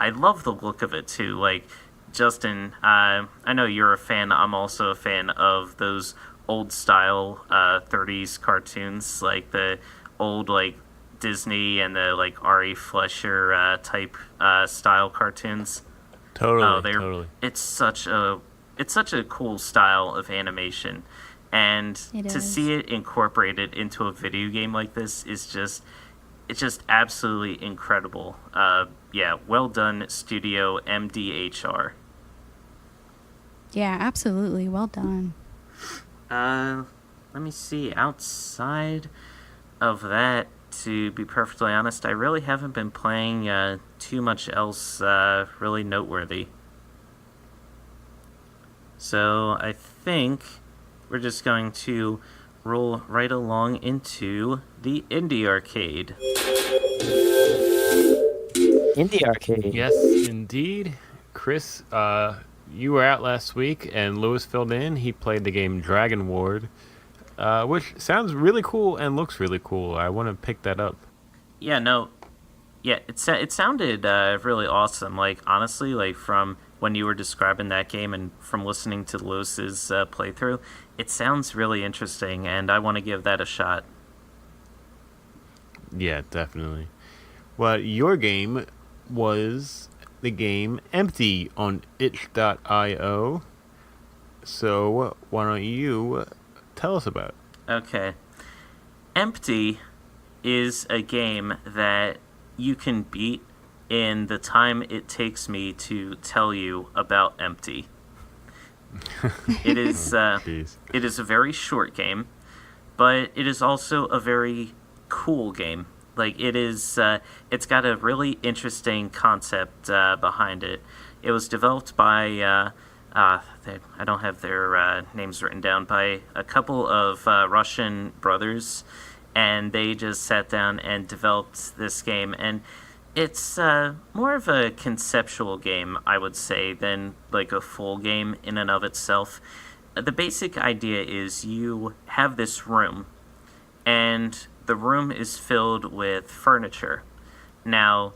love the look of it, too. Like, Justin, I know you're a fan. I'm also a fan of those old-style 30s cartoons, like the old, like, Disney and the, like, Ari Fleischer type style cartoons. Totally. It's such a cool style of animation, and to see it incorporated into a video game like this is just, it's just absolutely incredible. Yeah, well done, Studio MDHR. Yeah, absolutely. Well done. Let me see. Outside of that, to be perfectly honest, I really haven't been playing too much else really noteworthy. So I think we're just going to roll right along into the Indie Arcade. Indie Arcade. Yes, indeed. Chris, you were out last week, and Lewis filled in. He played the game Dragon Ward, which sounds really cool and looks really cool. I want to pick that up. Yeah, no, yeah, it sounded really awesome. Like, honestly, like from when you were describing that game and from listening to Lewis's playthrough, it sounds really interesting, and I want to give that a shot. Yeah, definitely. Well, your game was the game Empty on itch.io. So why don't you tell us about it? Okay. Empty is a game that you can beat in the time it takes me to tell you about Empty. It is it is a very short game, but it is also a very cool game. Like, it is it's got a really interesting concept behind it. It was developed by I don't have their names written down, by a couple of Russian brothers, and they just sat down and developed this game. And it's more of a conceptual game, I would say, than like a full game in and of itself. The basic idea is you have this room, and the room is filled with furniture. Now,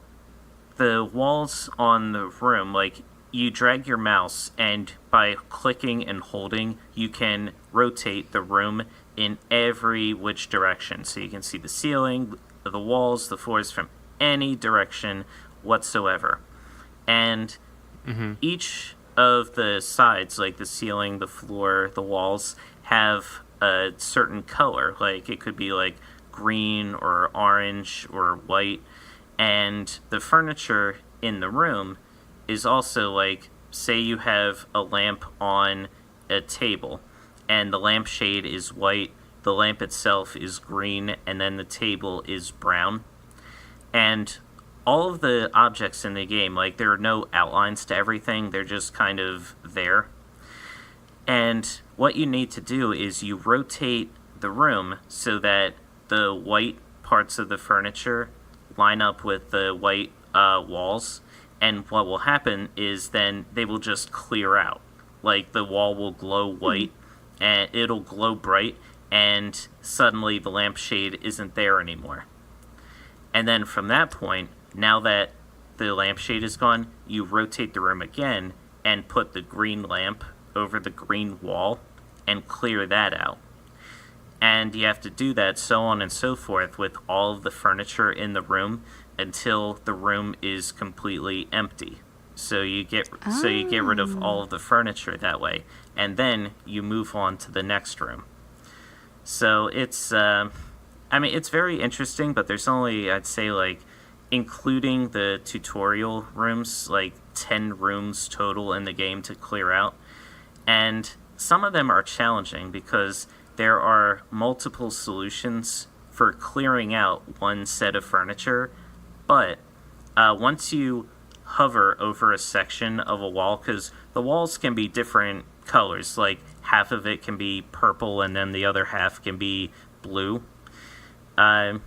the walls on the room, like, you drag your mouse, and by clicking and holding, you can rotate the room in every which direction. So you can see the ceiling, the walls, the floors from any direction whatsoever. And each of the sides, like the ceiling, the floor, the walls, have a certain color. Like, it could be like green or orange or white. And the furniture in the room is also, like, say you have a lamp on a table and the lampshade is white, the lamp itself is green, and then the table is brown. And all of the objects in the game, like, there are no outlines to everything, they're just kind of there. And what you need to do is you rotate the room so that the white parts of the furniture line up with the white walls. And what will happen is then they will just clear out. Like, the wall will glow white, and it'll glow bright, and suddenly the lampshade isn't there anymore. And then from that point, now that the lampshade is gone, you rotate the room again and put the green lamp over the green wall and clear that out. And you have to do that so on and so forth with all of the furniture in the room until the room is completely empty. So you get rid of all of the furniture that way, and then you move on to the next room. So it's it's very interesting, but there's only, I'd say, like, including the tutorial rooms, like 10 rooms total in the game to clear out. And some of them are challenging because there are multiple solutions for clearing out one set of furniture. But once you hover over a section of a wall, because the walls can be different colors, like half of it can be purple and then the other half can be blue.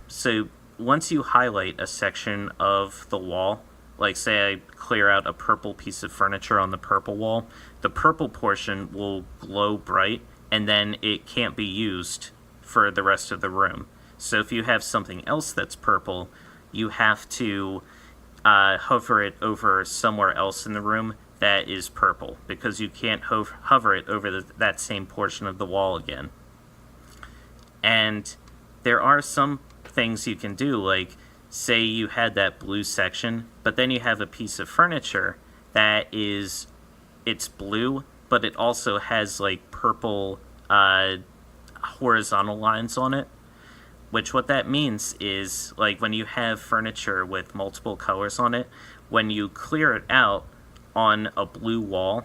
So once you highlight a section of the wall, like say I clear out a purple piece of furniture on the purple wall, the purple portion will glow bright, and then it can't be used for the rest of the room. So if you have something else that's purple, you have to hover it over somewhere else in the room that is purple, because you can't hover it over that same portion of the wall again. And there are some things you can do, like say you had that blue section, but then you have a piece of furniture that it's blue, but it also has like purple horizontal lines on it. which what that means is, like, when you have furniture with multiple colors on it, when you clear it out on a blue wall,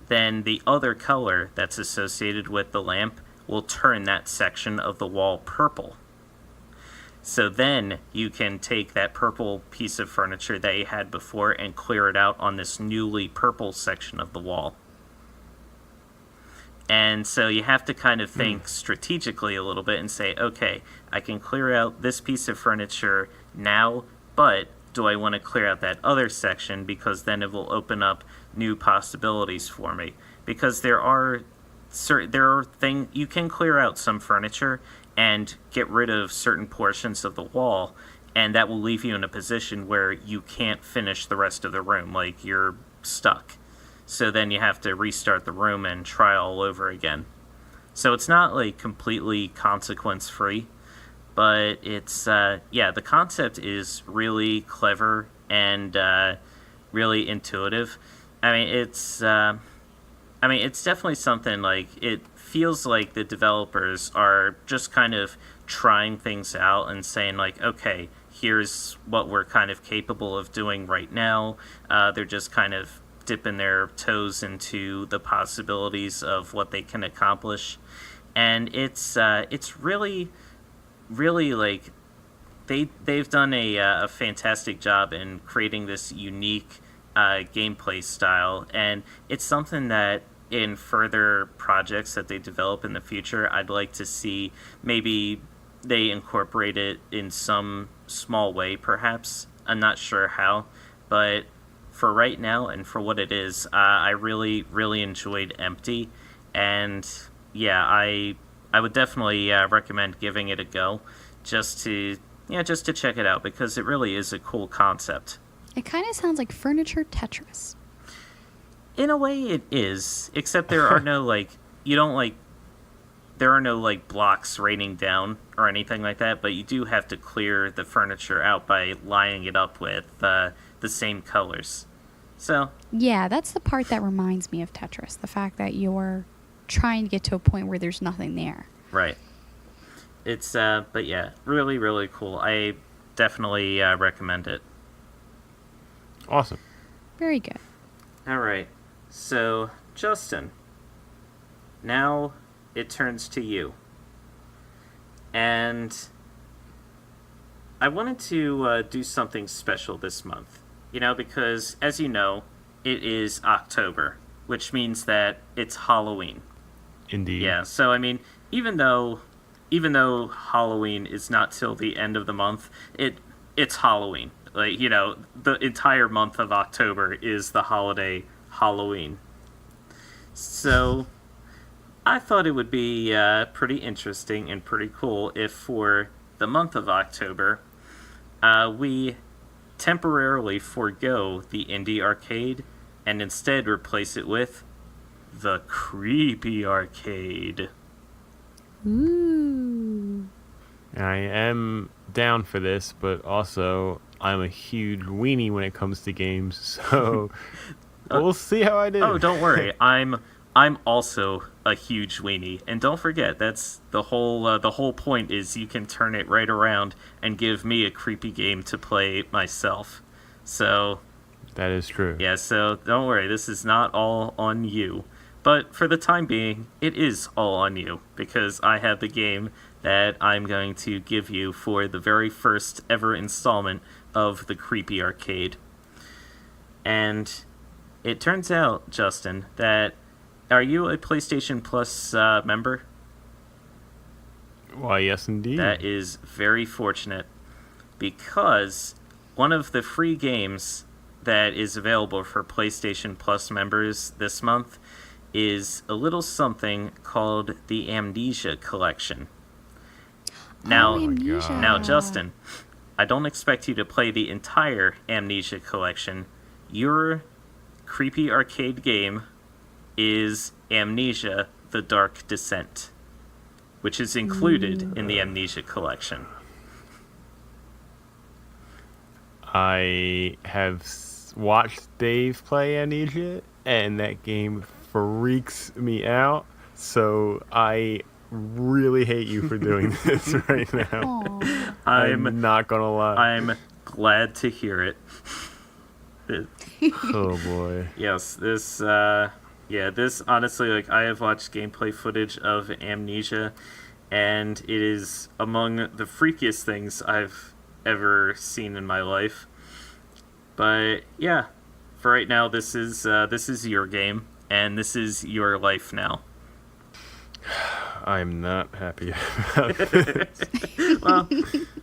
then the other color that's associated with the lamp will turn that section of the wall purple. So then you can take that purple piece of furniture that you had before and clear it out on this newly purple section of the wall. And so you have to kind of think strategically a little bit and say, okay, I can clear out this piece of furniture now, but do I want to clear out that other section, because then it will open up new possibilities for me? Because there are things you can clear out some furniture and get rid of certain portions of the wall, and that will leave you in a position where you can't finish the rest of the room, like you're stuck. So then you have to restart the room and try all over again. So it's not like completely consequence free, but it's the concept is really clever and really intuitive. It's definitely something, like, it feels like the developers are just kind of trying things out and saying, like, okay, here's what we're kind of capable of doing right now. They're just kind of dipping their toes into the possibilities of what they can accomplish. And it's really, really, like, they've done a fantastic job in creating this unique gameplay style, and it's something that in further projects that they develop in the future, I'd like to see maybe they incorporate it in some small way, perhaps. I'm not sure how, but for right now and for what it is, I really, really enjoyed Empty, and yeah, I would definitely recommend giving it a go, just to check it out, because it really is a cool concept. It kind of sounds like furniture Tetris. In a way, it is, except there are no there are no blocks raining down or anything like that, but you do have to clear the furniture out by lining it up with the same colors. So yeah, that's the part that reminds me of Tetris, the fact that you're trying to get to a point where there's nothing there. Right. It's but yeah, really, really cool. I definitely recommend it. Awesome. Very good. All right. So, Justin, now it turns to you. And I wanted to do something special this month. Because, as you know, it is October, which means that it's Halloween. Indeed. Yeah, so, even though Halloween is not till the end of the month, it's Halloween. Like, the entire month of October is the holiday Halloween. So, I thought it would be pretty interesting and pretty cool if for the month of October, we temporarily forego the indie arcade and instead replace it with the creepy arcade. Ooh. I am down for this, but also I'm a huge weenie when it comes to games, so we'll see how I do. Oh, don't worry. I'm also a huge weenie, and don't forget, that's the whole point is you can turn it right around and give me a creepy game to play myself. So that is true. Yeah, so don't worry, this is not all on you. But for the time being, it is all on you, because I have the game that I'm going to give you for the very first ever installment of the Creepy Arcade. And it turns out, Justin, that are you a PlayStation Plus member? Why, yes, indeed. That is very fortunate, because one of the free games that is available for PlayStation Plus members this month is a little something called the Amnesia Collection. Now, Amnesia. Now, Justin, I don't expect you to play the entire Amnesia Collection. Your creepy arcade game is Amnesia: The Dark Descent, which is included in the Amnesia Collection. I have watched Dave play Amnesia, and that game freaks me out. So I really hate you for doing this right now. Aw. I'm not gonna lie. I'm glad to hear it. Oh boy. Yes, this honestly, like, I have watched gameplay footage of Amnesia, and it is among the freakiest things I've ever seen in my life. But yeah, for right now, this is your game, and this is your life now. I'm not happy about this. Well,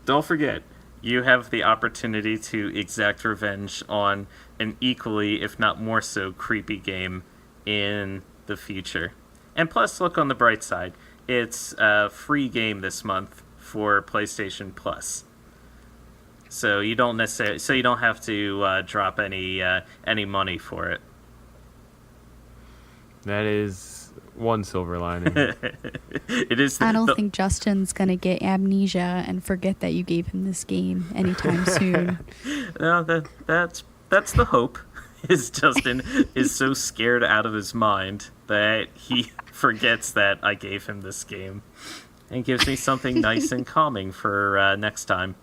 don't forget, you have the opportunity to exact revenge on an equally, if not more so, creepy game in the future. And plus, look on the bright side. It's a free game this month for PlayStation Plus. So you don't have to drop any money for it. That is one silver lining. It is. I don't think Justin's gonna get amnesia and forget that you gave him this game anytime soon. No, that's the hope. Is Justin is so scared out of his mind that he forgets that I gave him this game, and gives me something nice and calming for next time.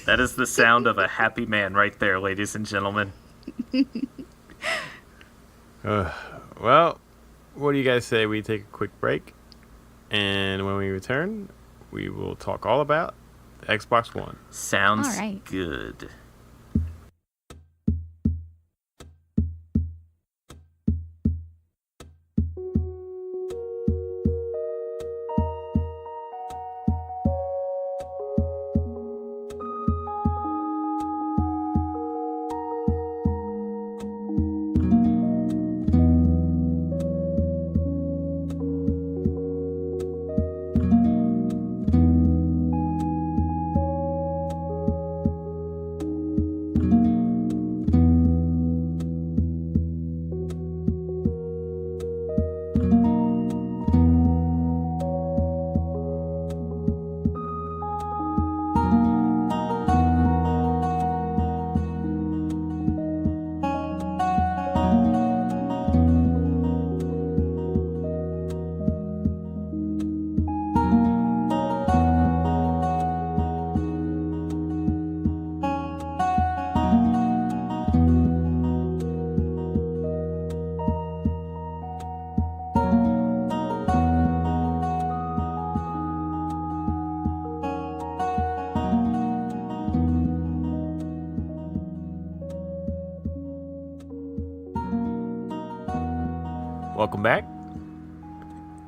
That is the sound of a happy man right there, ladies and gentlemen. Well, what do you guys say we take a quick break? And when we return, we will talk all about the Xbox One. Sounds All right. good. Welcome back.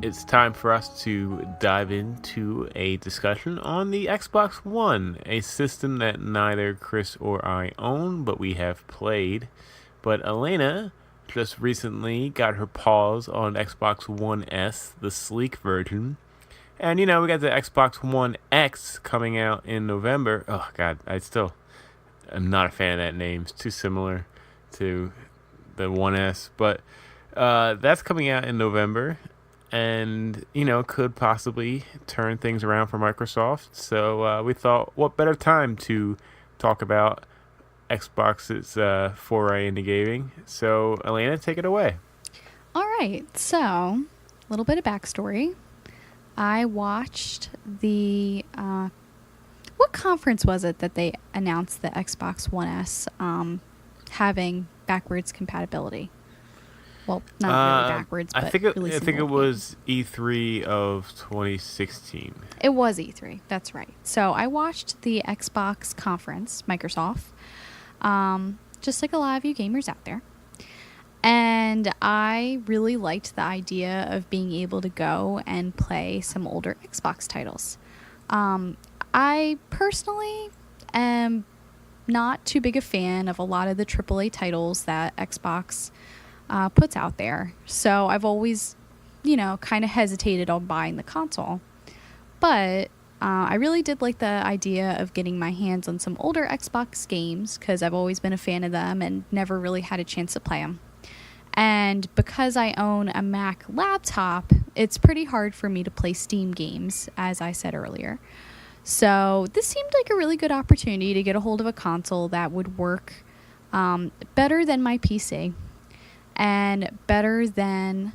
It's time for us to dive into a discussion on the Xbox One, a system that neither Chris or I own, but we have played. But Alaina just recently got her paws on Xbox One S, the sleek version. And, you know, we got the Xbox One X coming out in November. Oh, God, I'm not a fan of that name. It's too similar to the One S. But that's coming out in November. And, you know, could possibly turn things around for Microsoft. So we thought, what better time to talk about Xbox's foray into gaming. So, Alaina, take it away. All right. So, a little bit of backstory. I watched the... what conference was it that they announced the Xbox One S having backwards compatibility? Well, not really backwards, but I think it was E3 of 2016. It was E3. That's right. So I watched the Xbox conference, Microsoft, just like a lot of you gamers out there. And I really liked the idea of being able to go and play some older Xbox titles. I personally am not too big a fan of a lot of the AAA titles that Xbox puts out there. So I've always, you know, kind of hesitated on buying the console. But I really did like the idea of getting my hands on some older Xbox games because I've always been a fan of them and never really had a chance to play them. And because I own a Mac laptop, it's pretty hard for me to play Steam games, as I said earlier. So this seemed like a really good opportunity to get a hold of a console that would work better than my PC and better than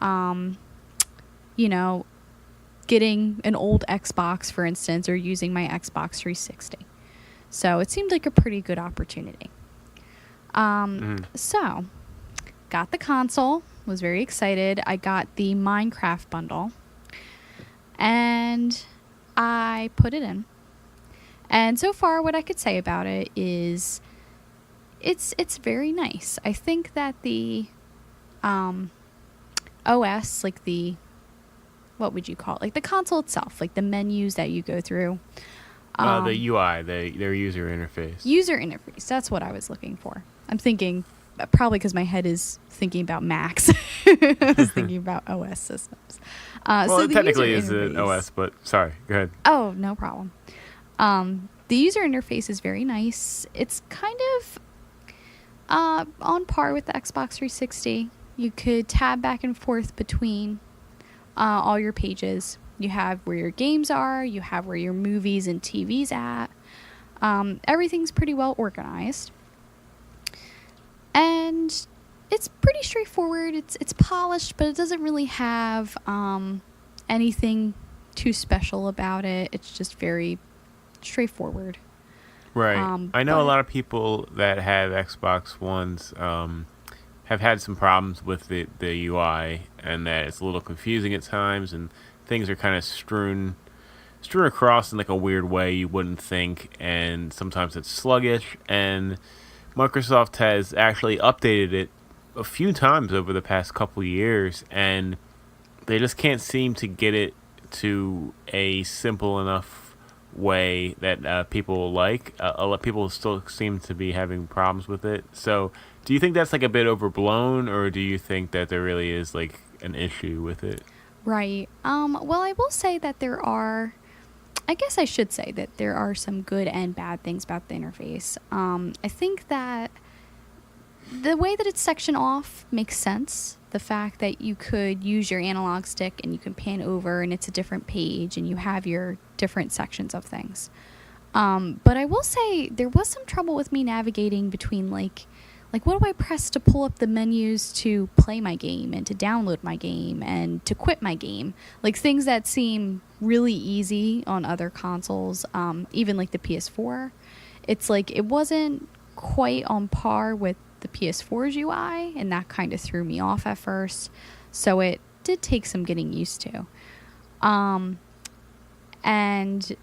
you know, getting an old Xbox, for instance, or using my Xbox 360. So it seemed like a pretty good opportunity. So got the console, was very excited. I got the Minecraft bundle, and I put it in. And so far, what I could say about it is it's very nice. I think that the OS, like the, what would you call it? Like the console itself, like the menus that you go through. The UI, their user interface. User interface, that's what I was looking for. I'm thinking, probably because my head is thinking about Macs. I was thinking about OS systems. Well, so it technically is an OS, but sorry, go ahead. Oh, no problem. The user interface is very nice. It's kind of on par with the Xbox 360. You could tab back and forth between all your pages. You have where your games are. You have where your movies and TV's at. Everything's pretty well organized. And it's pretty straightforward. It's polished, but it doesn't really have anything too special about it. It's just very straightforward. Right. I know a lot of people that have Xbox Ones have had some problems with the UI, and that it's a little confusing at times, and things are kind of strewn across in like a weird way you wouldn't think, and sometimes it's sluggish. And Microsoft has actually updated it a few times over the past couple years, and they just can't seem to get it to a simple enough way that people like. A lot of people still seem to be having problems with it. So do you think that's like a bit overblown, or do you think that there really is like an issue with it? Right. Well, I will say that I guess I should say that there are some good and bad things about the interface. I think that the way that it's sectioned off makes sense. The fact that you could use your analog stick and you can pan over and it's a different page and you have your different sections of things. But I will say there was some trouble with me navigating between like what do I press to pull up the menus to play my game and to download my game and to quit my game? Like things that seem really easy on other consoles, even like the PS4. It's like it wasn't quite on par with the PS4's UI, and that kind of threw me off at first. So it did take some getting used to. And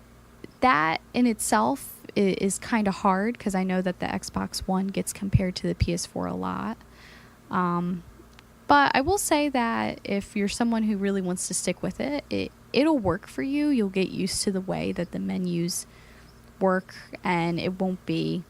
that in itself is kind of hard because I know that the Xbox One gets compared to the PS4 a lot. But I will say that if you're someone who really wants to stick with it, it'll work for you. You'll get used to the way that the menus work, and it won't be,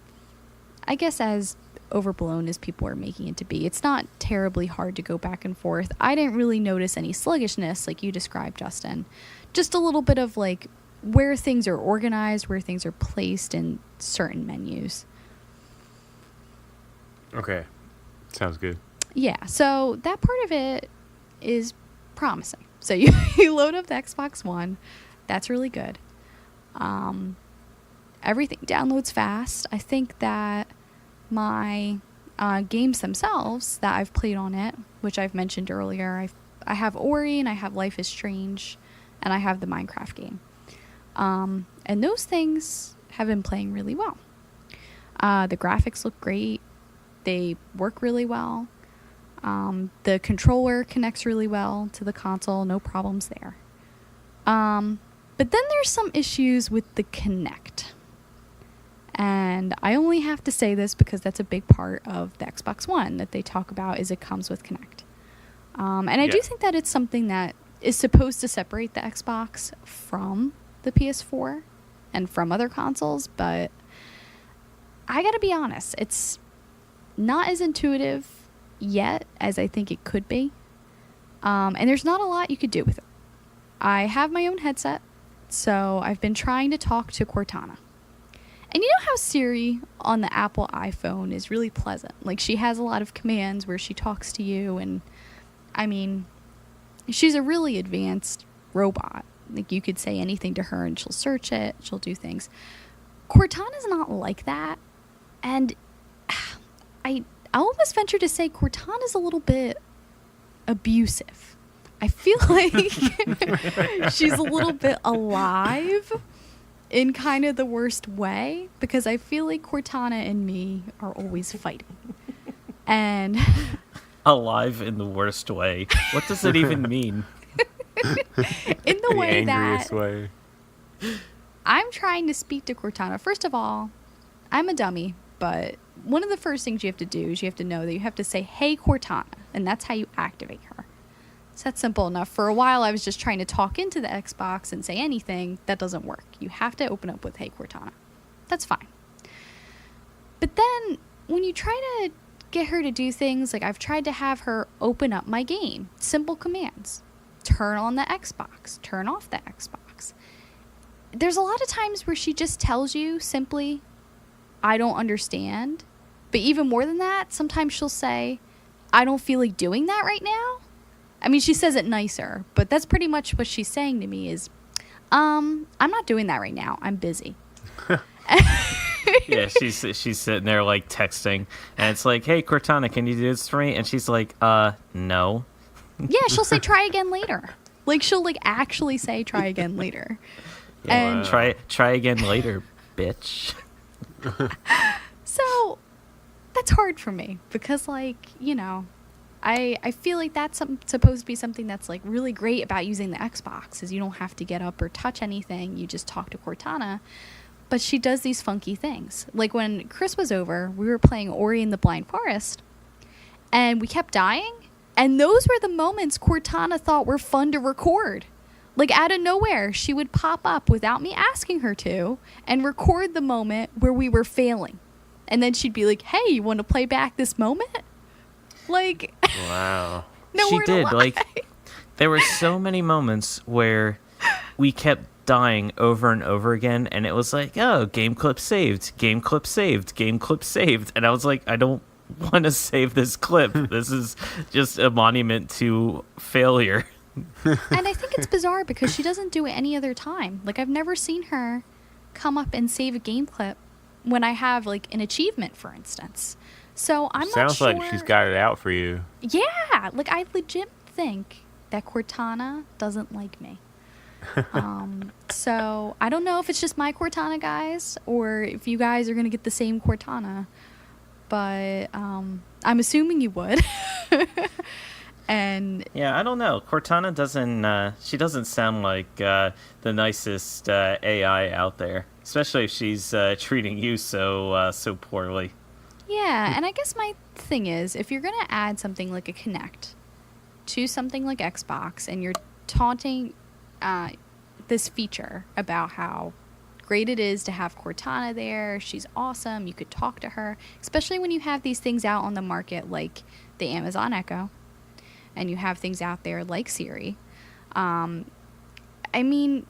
I guess, as overblown as people are making it to be. It's not terribly hard to go back and forth. I didn't really notice any sluggishness like you described, Justin. Just a little bit of like where things are organized, where things are placed in certain menus. Okay. Sounds good. Yeah, so that part of it is promising. So you load up the Xbox One. That's really good. Everything downloads fast. I think that my games themselves that I've played on it, which I've mentioned earlier, I have Ori and I have Life is Strange and I have the Minecraft game. And those things have been playing really well. The graphics look great. They work really well. The controller connects really well to the console. No problems there. But then there's some issues with the Kinect. And I only have to say this because that's a big part of the Xbox One that they talk about is it comes with Kinect. And I do think that it's something that is supposed to separate the Xbox from the PS4 and from other consoles, but I gotta be honest, it's not as intuitive yet as I think it could be. And there's not a lot you could do with it. I have my own headset, so I've been trying to talk to Cortana. And you know how Siri on the Apple iPhone is really pleasant? Like, she has a lot of commands where she talks to you, and I mean, she's a really advanced robot. Like, you could say anything to her and she'll search it, she'll do things. Cortana's not like that. And I almost venture to say Cortana's a little bit abusive. I feel like she's a little bit alive in kind of the worst way, because I feel like Cortana and me are always fighting. And Alive in the worst way. What does it even mean? in the way angriest that way. I'm trying to speak to Cortana. First of all, I'm a dummy, but one of the first things you have to do is you have to know that you have to say, "Hey, Cortana," and that's how you activate her. So that's simple enough. For a while, I was just trying to talk into the Xbox and say anything. That doesn't work. You have to open up with, "Hey, Cortana." That's fine. But then when you try to get her to do things, like I've tried to have her open up my game. Simple commands. Turn on the Xbox. Turn off the Xbox. There's a lot of times where she just tells you simply, "I don't understand." But even more than that, sometimes she'll say, "I don't feel like doing that right now." I mean, she says it nicer, but that's pretty much what she's saying to me is, I'm not doing that right now. I'm busy. Yeah, she's sitting there like texting, and it's like, "Hey, Cortana, can you do this for me?" And she's like, no. Yeah, she'll say, "Try again later." Like, she'll like actually say, "Try again later." Yeah, And try again later, bitch. so that's hard for me because, like, I feel like that's supposed to be something that's like really great about using the Xbox is you don't have to get up or touch anything. You just talk to Cortana. But she does these funky things. Like when Chris was over, we were playing Ori and the Blind Forest, and we kept dying. And those were the moments Cortana thought were fun to record. Like out of nowhere, she would pop up without me asking her to and record the moment where we were failing. And then she'd be like, "Hey, you want to play back this moment?" Like, Wow. no She word did. lie. Like, there were so many moments where we kept dying over and over again, and it was like, "Oh, game clip saved, game clip saved, game clip saved," and I was like, "I don't want to save this clip. This is just a monument to failure." And I think it's bizarre because she doesn't do it any other time. Like, I've never seen her come up and save a game clip when I have, like, an achievement, for instance. So I'm not Sounds sure. like she's got it out for you. Yeah, like, I legit think that Cortana doesn't like me. So I don't know if it's just my Cortana, guys, or if you guys are going to get the same Cortana. But I'm assuming you would. And Yeah, I don't know. Cortana doesn't sound like the nicest AI out there, especially if she's treating you so poorly. yeah, and I guess my thing is, if you're going to add something like a Kinect to something like Xbox and you're taunting this feature about how great it is to have Cortana there, she's awesome, you could talk to her, especially when you have these things out on the market like the Amazon Echo, and you have things out there like Siri. I mean,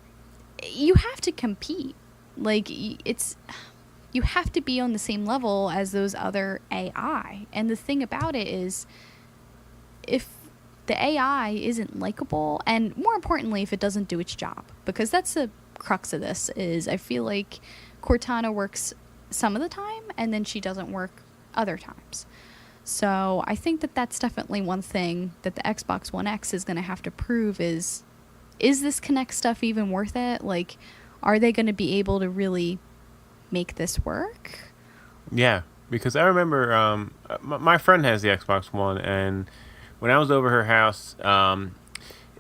you have to compete. Like, you have to be on the same level as those other AI. And the thing about it is, if the AI isn't likable, and more importantly, if it doesn't do its job, because that's the crux of this, is I feel like Cortana works some of the time, and then she doesn't work other times. So I think that that's definitely one thing that the Xbox One X is going to have to prove is this Kinect stuff even worth it? Like, are they going to be able to really make this work? Yeah, because I remember my friend has the Xbox One, and when I was over her house,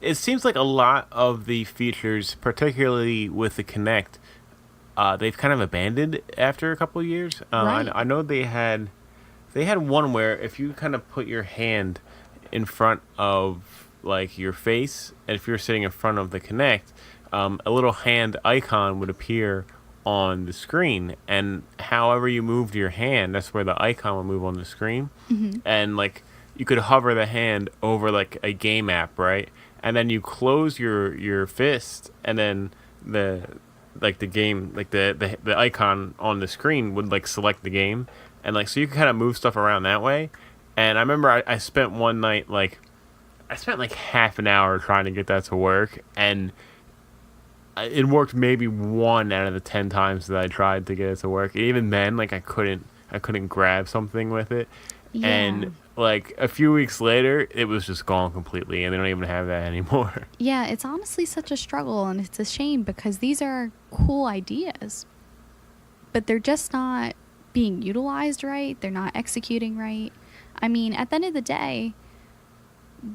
it seems like a lot of the features, particularly with the Kinect, they've kind of abandoned after a couple of years. Right. I know they had one where if you kind of put your hand in front of like your face, and if you're sitting in front of the Kinect, a little hand icon would appear on the screen, and however you moved your hand, that's where the icon would move on the screen. Mm-hmm. And like you could hover the hand over like a game app, right? And then you close your fist, and then the game, like the icon on the screen would like select the game, and like so you can kind of move stuff around that way. And I remember I spent one night like half an hour trying to get that to work, and it worked maybe 1 out of the 10 times that I tried to get it to work. And even then, like I couldn't grab something with it. Yeah. And like a few weeks later, it was just gone completely, and they don't even have that anymore. Yeah, it's honestly such a struggle, and it's a shame because these are cool ideas, but they're just not being utilized right. They're not executing right. I mean, at the end of the day,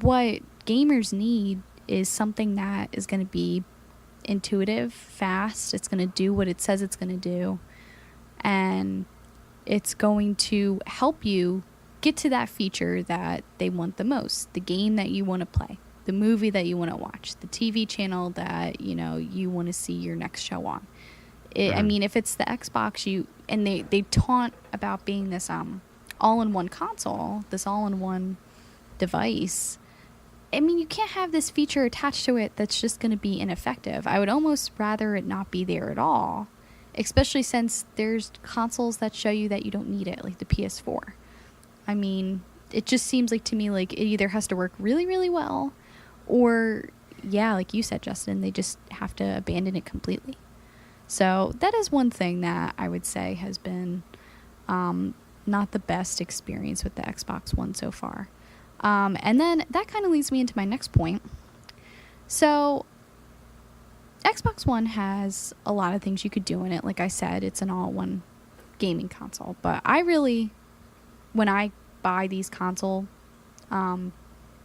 what gamers need is something that is going to be intuitive, fast. It's going to do what it says it's going to do, and it's going to help you get to that feature that they want the most, the game that you want to play, the movie that you want to watch, the TV channel that you want to see your next show on. I mean, if it's the Xbox, they taunt about being this all-in-one console, this all-in-one device. I mean, you can't have this feature attached to it that's just going to be ineffective. I would almost rather it not be there at all, especially since there's consoles that show you that you don't need it, like the PS4. I mean, it just seems like to me like it either has to work really, really well, or, yeah, like you said, Justin, they just have to abandon it completely. So that is one thing that I would say has been not the best experience with the Xbox One so far. And then that kind of leads me into my next point. So Xbox One has a lot of things you could do in it. Like I said, it's an all-in-one gaming console. But I really, when I buy these console,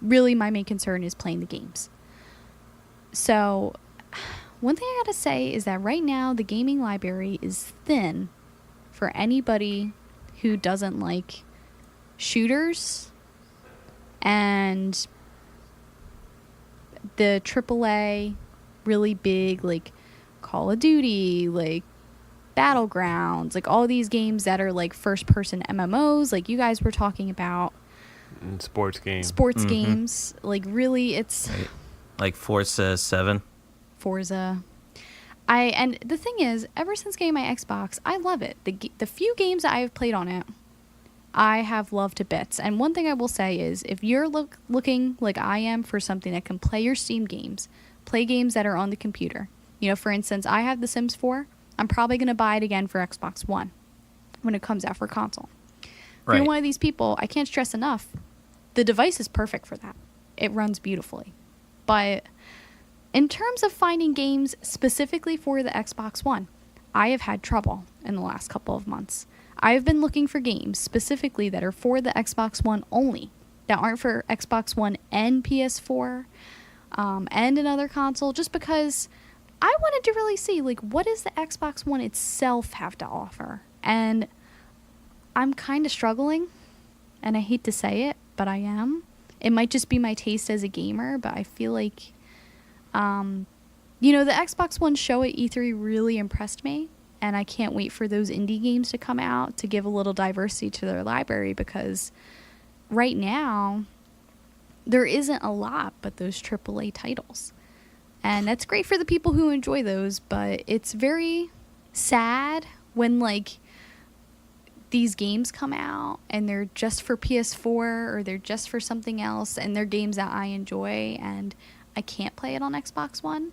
really my main concern is playing the games. So one thing I gotta say is that right now the gaming library is thin for anybody who doesn't like shooters and the AAA really big, like Call of Duty, like Battlegrounds, like all these games that are like first person MMOs, like you guys were talking about. And sports games. Games. Like really it's like Forza 7. Forza. And the thing is, ever since getting my Xbox, I love it. The few games that I have played on it, I have loved to bits. And one thing I will say is, if you're looking like I am for something that can play your Steam games, play games that are on the computer. For instance, I have The Sims 4. I'm probably going to buy it again for Xbox One when it comes out for console. If you're one of these people, I can't stress enough, the device is perfect for that. It runs beautifully. But in terms of finding games specifically for the Xbox One, I have had trouble in the last couple of months. I have been looking for games specifically that are for the Xbox One only, that aren't for Xbox One and PS4 and another console, just because I wanted to really see, like, what does the Xbox One itself have to offer? And I'm kind of struggling, and I hate to say it, but I am. It might just be my taste as a gamer, but I feel like, the Xbox One show at E3 really impressed me. And I can't wait for those indie games to come out to give a little diversity to their library, because right now there isn't a lot but those AAA titles. And that's great for the people who enjoy those, but it's very sad when like these games come out and they're just for PS4 or they're just for something else, and they're games that I enjoy and I can't play it on Xbox One.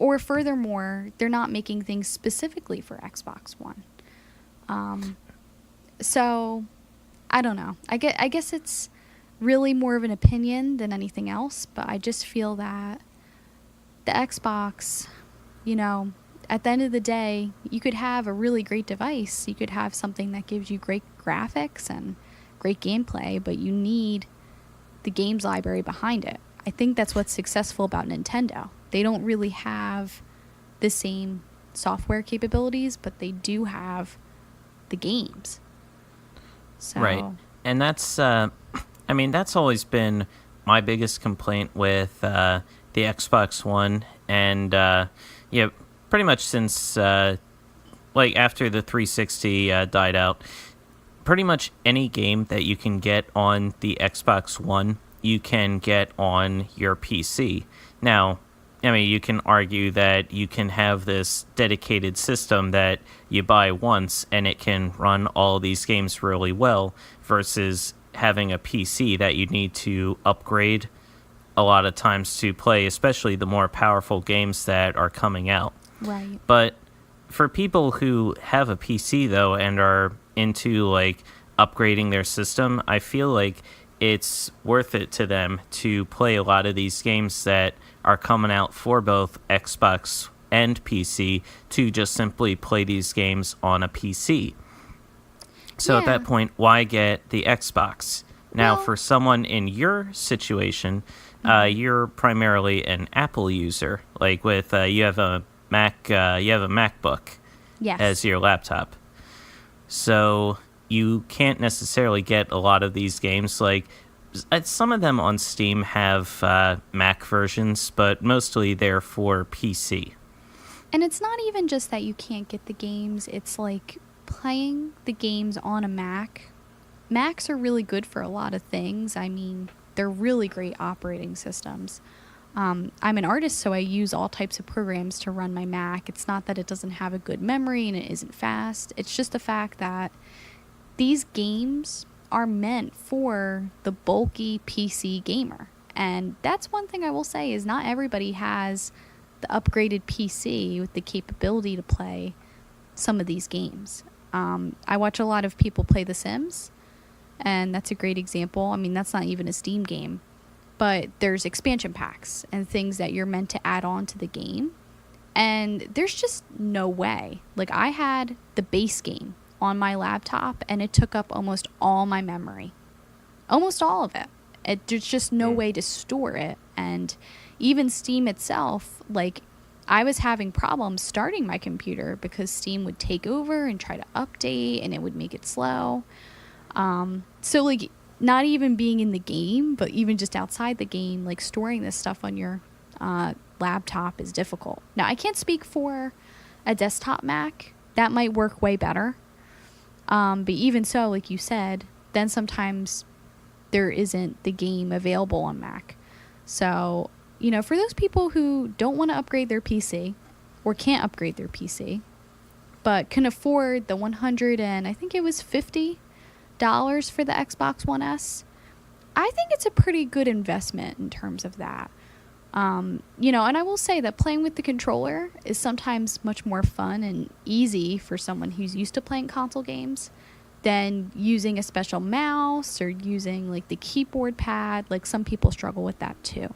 Or furthermore, they're not making things specifically for Xbox One. So, I don't know. I guess it's really more of an opinion than anything else, but I just feel that the Xbox, at the end of the day, you could have a really great device. You could have something that gives you great graphics and great gameplay, but you need the games library behind it. I think that's what's successful about Nintendo. They don't really have the same software capabilities, but they do have the games. So. Right. And that's, that's always been my biggest complaint with the Xbox One. And, pretty much since, after the 360 died out, pretty much any game that you can get on the Xbox One, you can get on your PC. Now, you can argue that you can have this dedicated system that you buy once and it can run all these games really well, versus having a PC that you need to upgrade a lot of times to play, especially the more powerful games that are coming out. Right. But for people who have a PC, though, and are into, upgrading their system, I feel like it's worth it to them to play a lot of these games that are coming out for both Xbox and PC to just simply play these games on a PC. So at that point, why get the Xbox? Now, for someone in your situation, you're primarily an Apple user. Like with you have a Mac, you have a MacBook as your laptop. So you can't necessarily get a lot of these games. Like some of them on Steam have Mac versions, but mostly they're for PC. And it's not even just that you can't get the games. It's like playing the games on a Mac. Macs are really good for a lot of things. I mean, they're really great operating systems. I'm an artist, so I use all types of programs to run my Mac. It's not that it doesn't have a good memory and it isn't fast. It's just the fact that these games are meant for the bulky PC gamer. And that's one thing I will say is not everybody has the upgraded PC with the capability to play some of these games. I watch a lot of people play The Sims, and that's a great example. I mean, that's not even a Steam game, but there's expansion packs and things that you're meant to add on to the game, and there's just no way. Like, I had the base game on my laptop, and it took up almost all my memory. Almost all of it. There's just no way to store it, and even Steam itself, like, I was having problems starting my computer because Steam would take over and try to update, and it would make it slow. So, like, not even being in the game, but even just outside the game, like, storing this stuff on your laptop is difficult. Now, I can't speak for a desktop Mac. That might work way better. But even so, like you said, then sometimes there isn't the game available on Mac. So, you know, for those people who don't want to upgrade their PC or can't upgrade their PC, but can afford the $150 for the Xbox One S, I think it's a pretty good investment in terms of that. You know, and I will say that playing with the controller is sometimes much more fun and easy for someone who's used to playing console games than using a special mouse or using like the keyboard pad. Like, some people struggle with that too.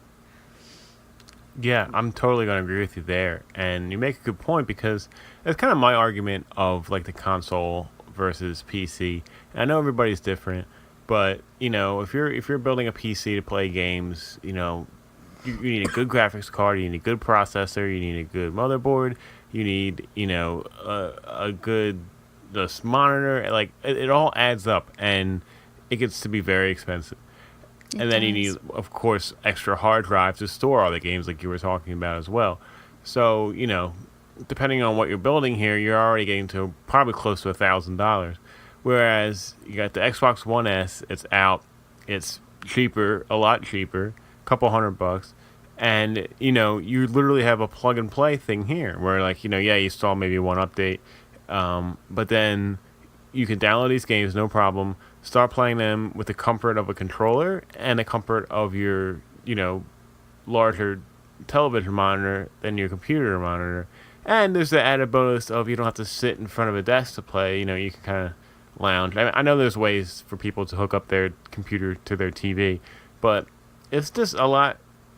Yeah, I'm totally going to agree with you there. And you make a good point, because it's kind of my argument of like the console versus PC. And I know everybody's different, but you know, if you're building a PC to play games, you know, you need a good graphics card, you need a good processor, you need a good motherboard, you need, you know, a good monitor. Like, it all adds up, and it gets to be very expensive. And then you need, of course, extra hard drives to store all the games like you were talking about as well. So, you know, depending on what you're building here, you're already getting to probably close to $1,000. Whereas you got the Xbox One S, it's out, it's cheaper, a lot cheaper, couple $100, and you know, you literally have a plug and play thing here where, like, you know, yeah, you install maybe one update, but then you can download these games, no problem, start playing them with the comfort of a controller and the comfort of your, you know, larger television monitor than your computer monitor. And there's the added bonus of you don't have to sit in front of a desk to play. You know, you can kind of lounge. I know there's ways for people to hook up their computer to their TV, but it's just a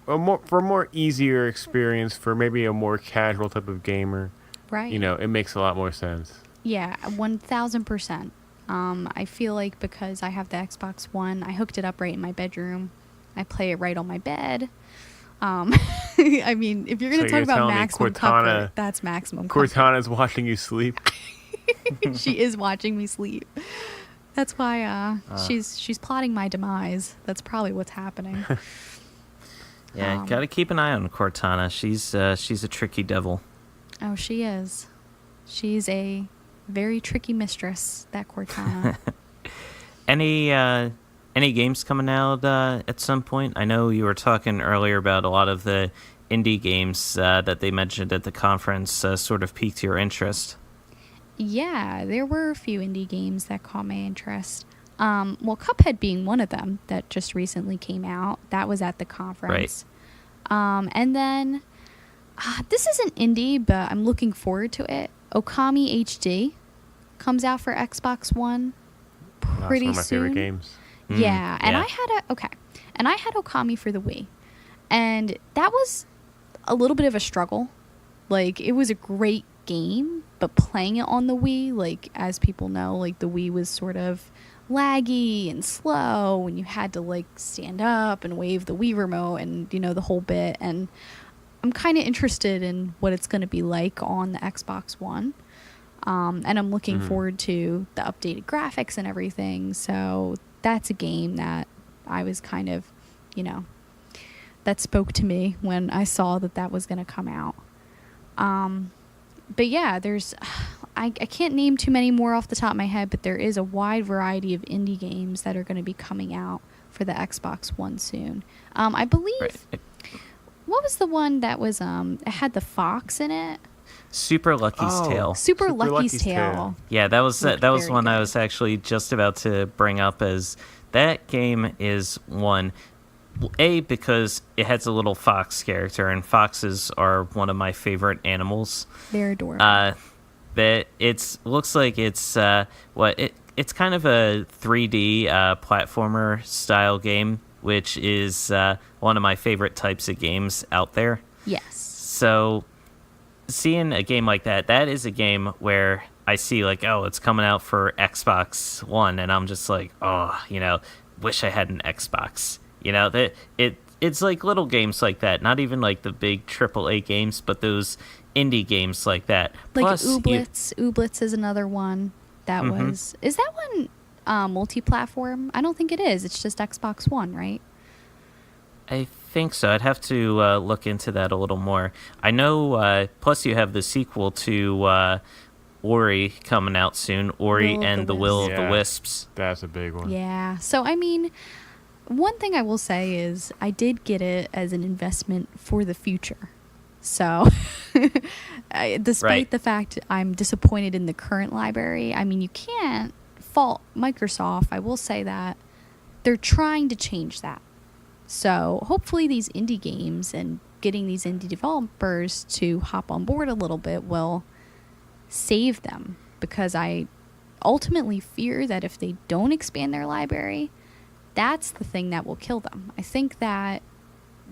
more easier experience for maybe a more casual type of gamer. Right. You know, it makes a lot more sense. Yeah, 1,000%. I feel like because I have the Xbox One, I hooked it up right in my bedroom. I play it right on my bed. I mean, if you're going to talk about maximum comfort, that's maximum comfort. Cortana's watching you sleep. She is watching me sleep. That's why she's plotting my demise. That's probably what's happening. Yeah, gotta keep an eye on Cortana. She's a tricky devil. Oh, she is. She's a very tricky mistress, that Cortana. Any games coming out at some point? I know you were talking earlier about a lot of the indie games that they mentioned at the conference sort of piqued your interest. Yeah, there were a few indie games that caught my interest. Well, Cuphead being one of them that just recently came out. That was at the conference. Right. And then, this isn't indie, but I'm looking forward to it. Okami HD comes out for Xbox One pretty one of my soon. favorite games. Yeah, and yeah. I had Okami for the Wii, and that was a little bit of a struggle. Like, it was a great game, but playing it on the Wii, like, as people know, like, the Wii was sort of laggy and slow, and you had to, like, stand up and wave the Wii remote and, you know, the whole bit. And I'm kind of interested in what it's going to be like on the Xbox One. And I'm looking forward to the updated graphics and everything. So that's a game that I was kind of, you know, that spoke to me when I saw that was going to come out. But yeah, there's, I can't name too many more off the top of my head, but there is a wide variety of indie games that are going to be coming out for the Xbox One soon. I believe, what was the one that was, it had the fox in it? Super Lucky's Tale. Super Lucky's Tale. Yeah, that was one good. I was actually just about to bring up, as that game is one, because it has a little fox character, and foxes are one of my favorite animals. They're adorable. That looks like it's it's kind of a 3D platformer style game, which is one of my favorite types of games out there. Yes. So seeing a game like that is a game where I see, like, oh, it's coming out for Xbox One, and I'm just like, oh, you know, wish I had an Xbox. You know, that it's like little games like that, not even like the big AAA games, but those indie games like that. Like Plus, Ooblets. Ooblets is another one that was... Is that one multi-platform? I don't think it is. It's just Xbox One, right? I think so. I'd have to look into that a little more. I know, plus you have the sequel to Ori coming out soon. Ori and the Will of the Wisps. That's a big one. Yeah. So, I mean, one thing I will say is I did get it as an investment for the future. So, despite the fact I'm disappointed in the current library, I mean, you can't fault Microsoft. I will say that. They're trying to change that. So hopefully these indie games and getting these indie developers to hop on board a little bit will save them, because I ultimately fear that if they don't expand their library, that's the thing that will kill them. I think that,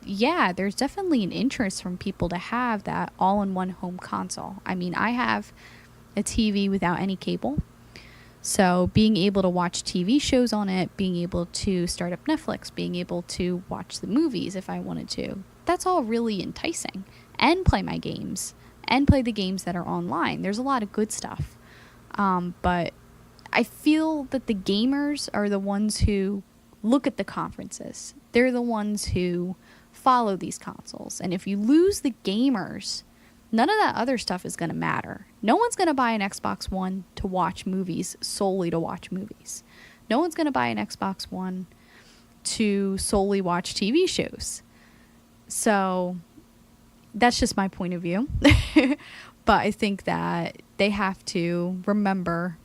yeah, there's definitely an interest from people to have that all-in-one home console. I mean, I have a TV without any cable. So being able to watch TV shows on it, being able to start up Netflix, being able to watch the movies if I wanted to, that's all really enticing. And play my games. And play the games that are online. There's a lot of good stuff. But I feel that the gamers are the ones who look at the conferences. They're the ones who follow these consoles. And if you lose the gamers, none of that other stuff is going to matter. No one's going to buy an Xbox One to watch movies solely to watch movies. No one's going to buy an Xbox One to solely watch TV shows. So that's just my point of view. But I think that they have to remember,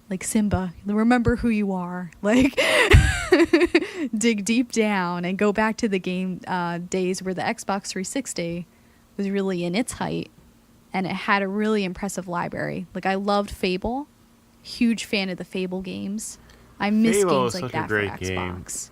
like Simba, remember who you are. Like, dig deep down and go back to the game days where the Xbox 360 was really in its height. And it had a really impressive library. Like, I loved Fable. Huge fan of the Fable games. I miss Fable games like that for Xbox.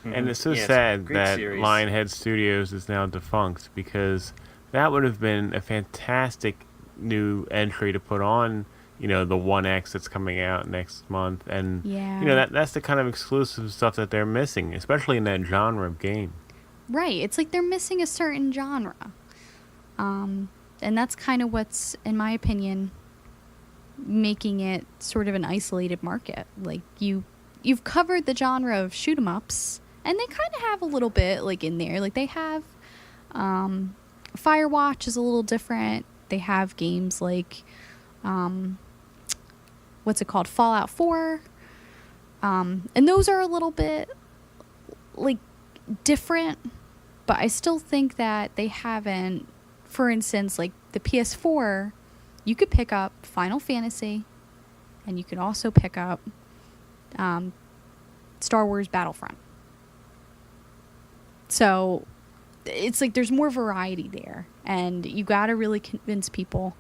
And it's so sad that Lionhead Studios is now defunct, because that would have been a fantastic new entry to put on, you know, the 1X that's coming out next month. And, you know, that's the kind of exclusive stuff that they're missing, especially in that genre of game. Right. It's like they're missing a certain genre. And that's kind of what's, in my opinion, making it sort of an isolated market. Like, you've covered the genre of shoot 'em ups, and they kind of have a little bit, like, in there. Like, they have Firewatch is a little different. They have games like what's it called, Fallout 4, and those are a little bit, like, different, but I still think that they haven't. For instance, like the PS4, you could pick up Final Fantasy, and you could also pick up Star Wars Battlefront. So it's like there's more variety there, and you got to really convince people,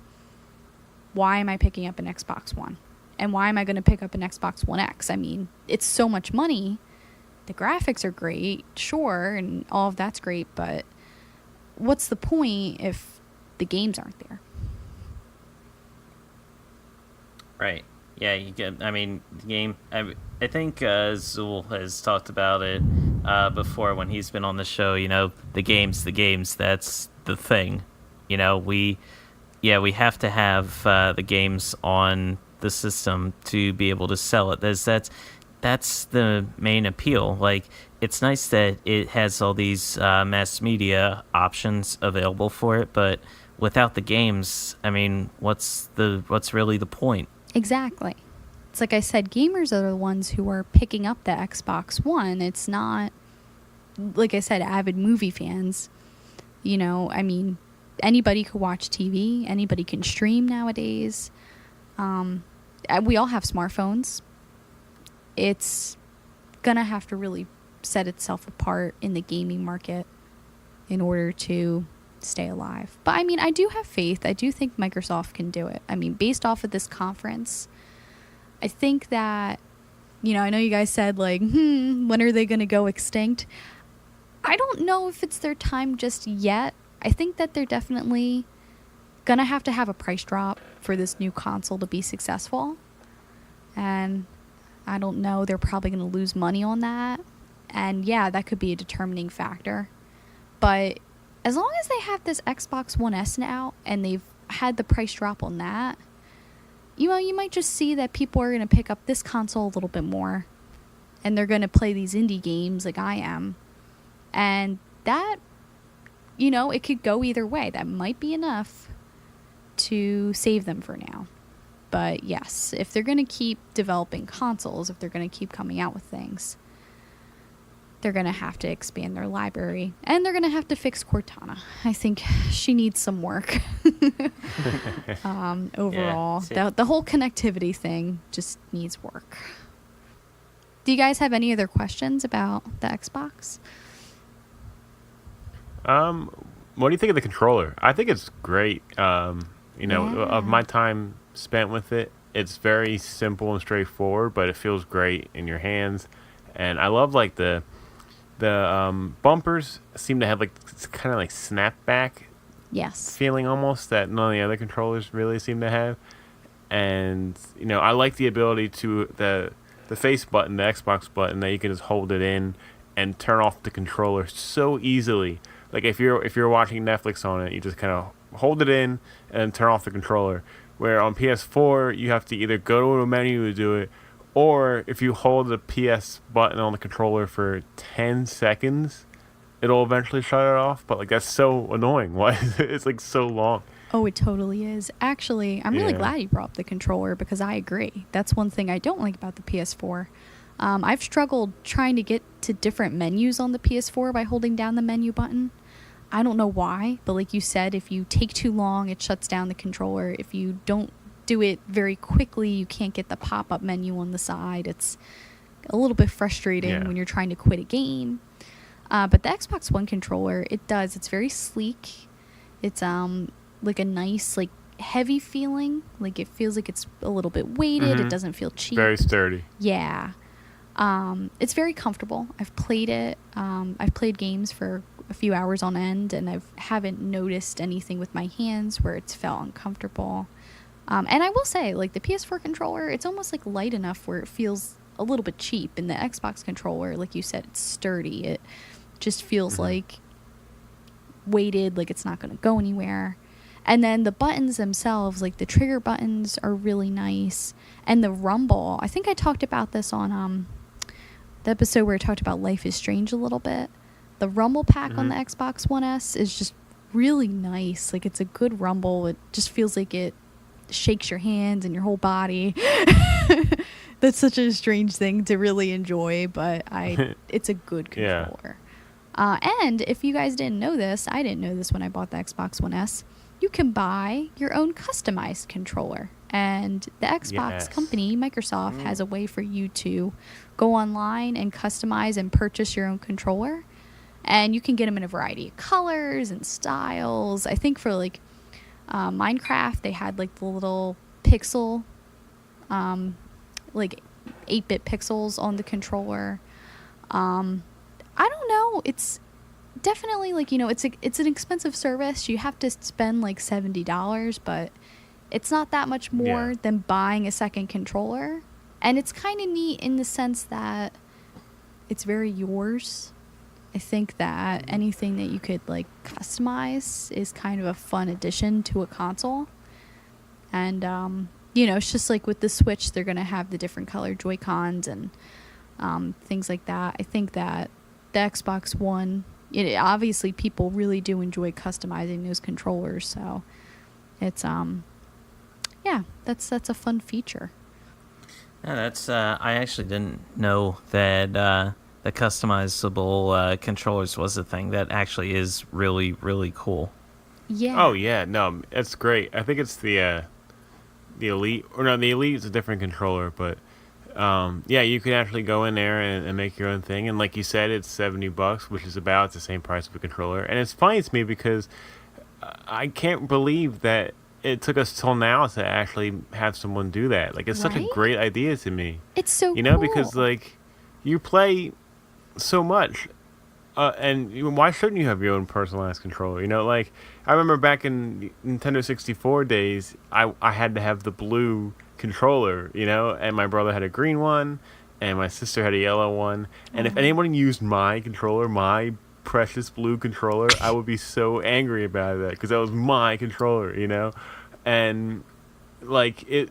why am I picking up an Xbox One? And why am I going to pick up an Xbox One X? I mean, it's so much money. The graphics are great, sure, and all of that's great, but what's the point if the games aren't there? Right. Yeah, you get. I mean, the game. I think Zool has talked about it before when he's been on the show. You know, the games. That's the thing. You know, we have to have the games on the system to be able to sell it. That's the main appeal. Like, it's nice that it has all these mass media options available for it, but without the games, I mean, what's really the point? Exactly. It's like I said, gamers are the ones who are picking up the Xbox One. It's not, like I said, avid movie fans. You know, I mean, anybody could watch TV. Anybody can stream nowadays. We all have smartphones. It's going to have to really set itself apart in the gaming market in order to stay alive. But I mean, I do have faith. I do think Microsoft can do it. I mean, based off of this conference, I think that, you know, I know you guys said like, when are they going to go extinct? I don't know if it's their time just yet. I think that they're definitely going to have a price drop for this new console to be successful. And I don't know, they're probably going to lose money on that. And yeah, that could be a determining factor. But as long as they have this Xbox One S now and they've had the price drop on that, you know, you might just see that people are going to pick up this console a little bit more. And they're going to play these indie games like I am. And that, you know, it could go either way. That might be enough to save them for now. But yes, if they're going to keep developing consoles, if they're going to keep coming out with things, they're going to have to expand their library. And they're going to have to fix Cortana. I think she needs some work. Overall, the whole connectivity thing just needs work. Do you guys have any other questions about the Xbox? What do you think of the controller? I think it's great. You know, of my time spent with it, it's very simple and straightforward, but it feels great in your hands. And I love like the bumpers seem to have like kind of like snapback feeling almost that none of the other controllers really seem to have. And you know, I like the ability to the face button, the Xbox button, that you can just hold it in and turn off the controller so easily. Like if you're watching Netflix on it, you just kind of hold it in and turn off the controller. Where on PS4, you have to either go to a menu to do it, or if you hold the PS button on the controller for 10 seconds, it'll eventually shut it off. But like that's so annoying. Why is it? It's like so long? Oh, it totally is. Actually, I'm really glad you brought up the controller because I agree. That's one thing I don't like about the PS4. I've struggled trying to get to different menus on the PS4 by holding down the menu button. I don't know why, but like you said, if you take too long, it shuts down the controller. If you don't do it very quickly, you can't get the pop-up menu on the side. It's a little bit frustrating when you're trying to quit a game. But the Xbox One controller, it's very sleek. It's like a nice, like heavy feeling. Like it feels like it's a little bit weighted. It doesn't feel cheap. Very sturdy. Yeah. It's very comfortable. I've played it. I've played games for a few hours on end, and I haven't noticed anything with my hands where it's felt uncomfortable. And I will say, like the PS4 controller, it's almost like light enough where it feels a little bit cheap. And the Xbox controller, like you said, it's sturdy. It just feels like weighted, like it's not going to go anywhere. And then the buttons themselves, like the trigger buttons are really nice. And the rumble, I think I talked about this on the episode where I talked about Life is Strange a little bit. The rumble pack on the Xbox One S is just really nice. Like it's a good rumble. It just feels like it shakes your hands and your whole body. That's such a strange thing to really enjoy, but it's a good controller. And if you guys didn't know this, I didn't know this when I bought the Xbox One S, you can buy your own customized controller. And the Xbox company, Microsoft, has a way for you to go online and customize and purchase your own controller. And you can get them in a variety of colors and styles. I think for like Minecraft, they had like the little pixel like 8-bit pixels on the controller. I don't know. It's definitely like, it's an expensive service. You have to spend like $70, but it's not that much more than buying a second controller. And it's kind of neat in the sense that it's very yours. I think that anything that you could like customize is kind of a fun addition to a console. And, it's just like with the Switch, they're going to have the different colored Joy-Cons and things like that. I think that the Xbox One, obviously people really do enjoy customizing those controllers. So it's, that's a fun feature. Yeah, that's, I actually didn't know that the customizable controllers was a thing. That actually is really, really cool. Yeah. Oh, yeah. No, it's great. I think it's the Elite. Or no, the Elite is a different controller, but you can actually go in there and make your own thing. And like you said, it's $70, which is about the same price of a controller. And it's funny to me because I can't believe that it took us till now to actually have someone do that. Like, it's such a great idea to me. It's so cool. Because like you play so much, and why shouldn't you have your own personalized controller? Like I remember back in Nintendo 64 days, I had to have the blue controller, and my brother had a green one, and my sister had a yellow one. And if anyone used my controller, my precious blue controller, I would be so angry about that because that was my controller, and like it.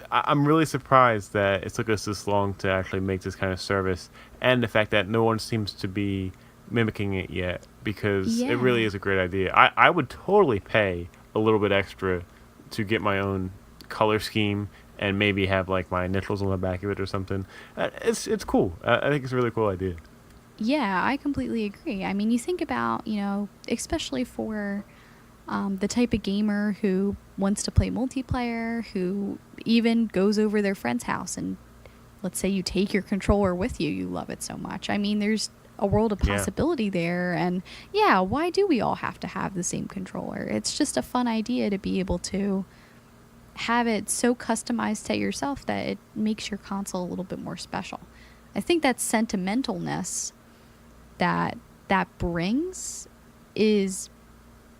I'm really surprised that it took us this long to actually make this kind of service, and the fact that no one seems to be mimicking it yet, because it really is a great idea. I would totally pay a little bit extra to get my own color scheme and maybe have like my initials on the back of it or something. It's cool. I think it's a really cool idea. Yeah, I completely agree. I mean, you think about, especially for the type of gamer who wants to play multiplayer, who even goes over their friend's house, and let's say you take your controller with you, you love it so much. I mean, there's a world of possibility there, and why do we all have to have the same controller? It's just a fun idea to be able to have it so customized to yourself that it makes your console a little bit more special. I think that sentimentalness that brings is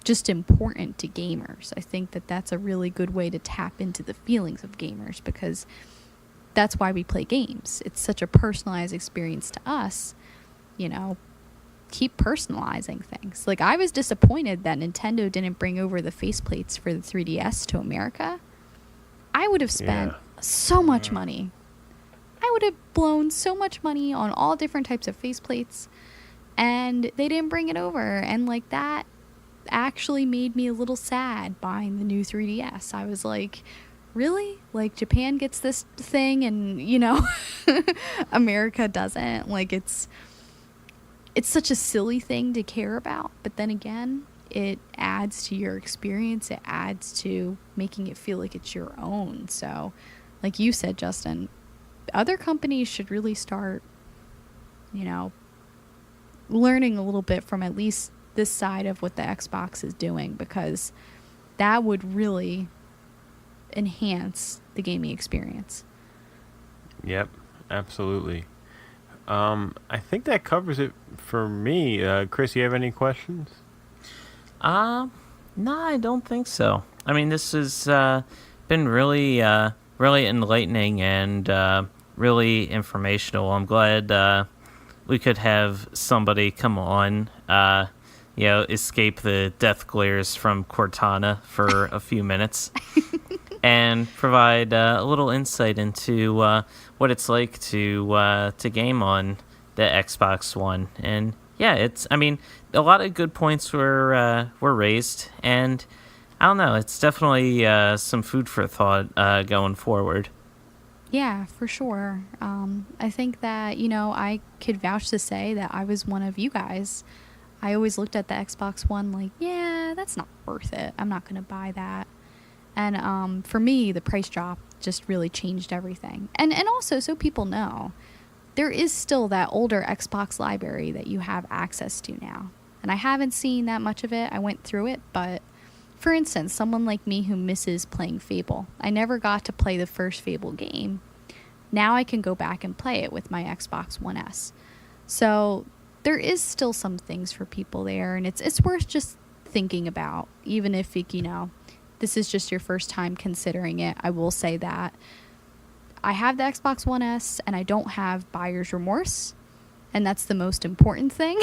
just important to gamers. I think that that's a really good way to tap into the feelings of gamers, because that's why we play games. It's such a personalized experience to us. Keep personalizing things. Like, I was disappointed that Nintendo didn't bring over the faceplates for the 3DS to America. I would have spent so much money. I would have blown so much money on all different types of faceplates, and they didn't bring it over. And like, that actually made me a little sad buying the new 3DS. I was like, really? Like, Japan gets this thing and, America doesn't? Like, it's such a silly thing to care about, but then again, it adds to your experience. It adds to making it feel like it's your own. So, like you said, Justin, other companies should really start, learning a little bit from at least this side of what the Xbox is doing, because that would really enhance the gaming experience. Yep, absolutely. I think that covers it for me. Chris, you have any questions? No, I don't think so. I mean, this has been really, really enlightening and really informational. I'm glad we could have somebody come on, escape the death glares from Cortana for a few minutes and provide a little insight into what it's like to game on the Xbox One. And a lot of good points were raised, and I don't know, it's definitely some food for thought going forward. Yeah, for sure. I think that, I could vouch to say that I was one of you guys. I always looked at the Xbox One like, that's not worth it. I'm not going to buy that. And for me, the price drop just really changed everything. And also, so people know, there is still that older Xbox library that you have access to now. And I haven't seen that much of it. I went through it, but for instance, someone like me who misses playing Fable. I never got to play the first Fable game. Now I can go back and play it with my Xbox One S. So there is still some things for people there, and it's worth just thinking about, even if, this is just your first time considering it. I will say that I have the Xbox One S, and I don't have buyer's remorse, and that's the most important thing.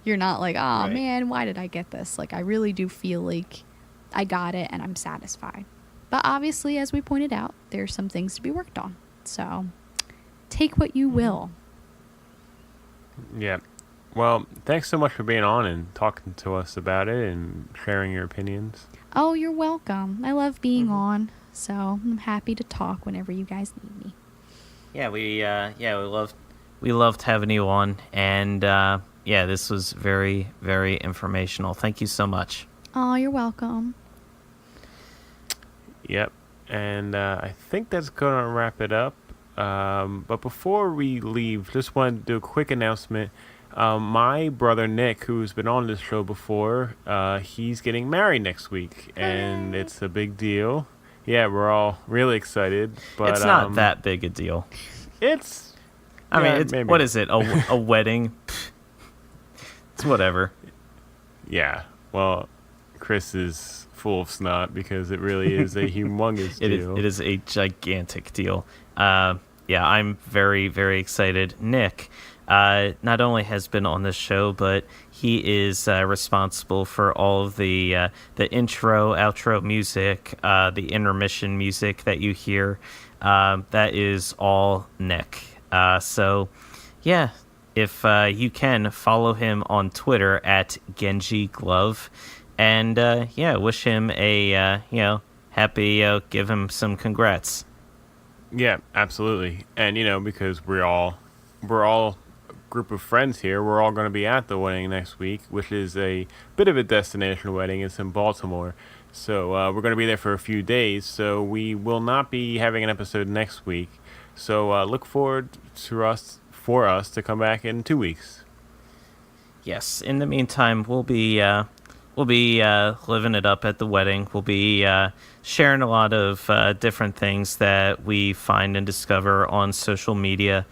You're not like, oh, Right. man, why did I get this? Like, I really do feel like I got it, and I'm satisfied. But obviously, as we pointed out, there's some things to be worked on. So take what you will. Yeah. Well, thanks so much for being on and talking to us about it and sharing your opinions. Oh, you're welcome. I love being on, so I'm happy to talk whenever you guys need me. Yeah, we loved having you on, and this was very, very informational. Thank you so much. Oh, you're welcome. Yep. And I think that's going to wrap it up. But before we leave, just wanted to do a quick announcement. My brother Nick, who's been on this show before, he's getting married next week, and it's a big deal. Yeah, we're all really excited. But it's not that big a deal. It's... I mean, maybe. what is it? A wedding? It's whatever. Yeah. Well, Chris is full of snot because it really is a humongous deal. It is a gigantic deal. I'm very, very excited. Nick not only has been on this show, but he is responsible for all of the intro, outro music, the intermission music that you hear. That is all Nick. If you can, follow him on Twitter at Genji Glove, and wish him a happy. Give him some congrats. Yeah, absolutely. And because we're all a group of friends here, we're all going to be at the wedding next week, which is a bit of a destination wedding. It's in Baltimore, so we're going to be there for a few days. So we will not be having an episode next week. So look forward for us to come back in 2 weeks. Yes. In the meantime, we'll be living it up at the wedding. We'll be sharing a lot of different things that we find and discover on social media.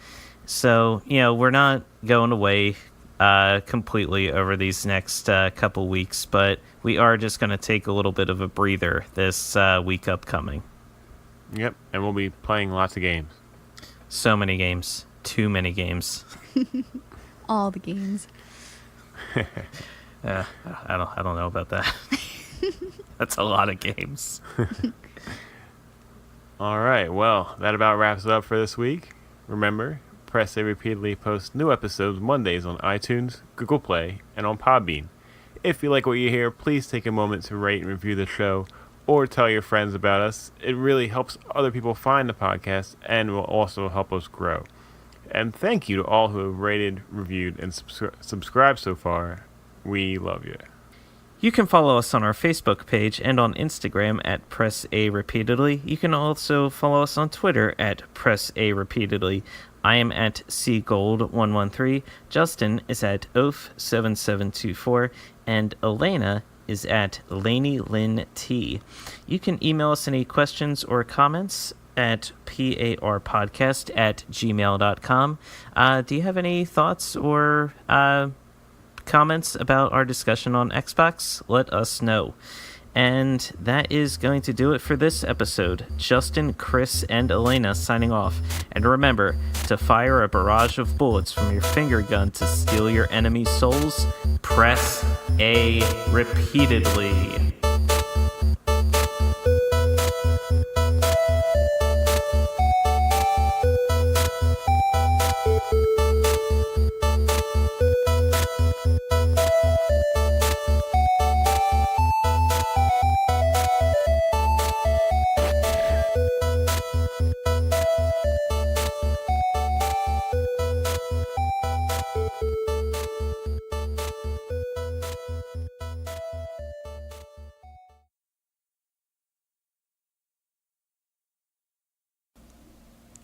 So, we're not going away completely over these next couple weeks, but we are just going to take a little bit of a breather this week upcoming. Yep, and we'll be playing lots of games. So many games. Too many games. All the games. I don't know about that. That's a lot of games. All right, well, that about wraps it up for this week. Remember, Press A repeatedly posts new episodes Mondays on iTunes, Google Play, and on Podbean. If you like what you hear, please take a moment to rate and review the show, or tell your friends about us. It really helps other people find the podcast and will also help us grow. And thank you to all who have rated, reviewed, and subscribed so far. We love you. You can follow us on our Facebook page and on Instagram at Press A Repeatedly. You can also follow us on Twitter at Press A Repeatedly. I am at cgold113. Justin is at oaf7724. And Alaina is at LainyLynT. You can email us any questions or comments at parpodcast@gmail.com. Do you have any thoughts or comments about our discussion on Xbox? Let us know. And that is going to do it for this episode. Justin, Chris, and Alaina signing off. And remember to fire a barrage of bullets from your finger gun to steal your enemy's souls. Press A repeatedly.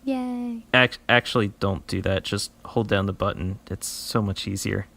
Yay. Actually, don't do that. Just hold down the button. It's so much easier.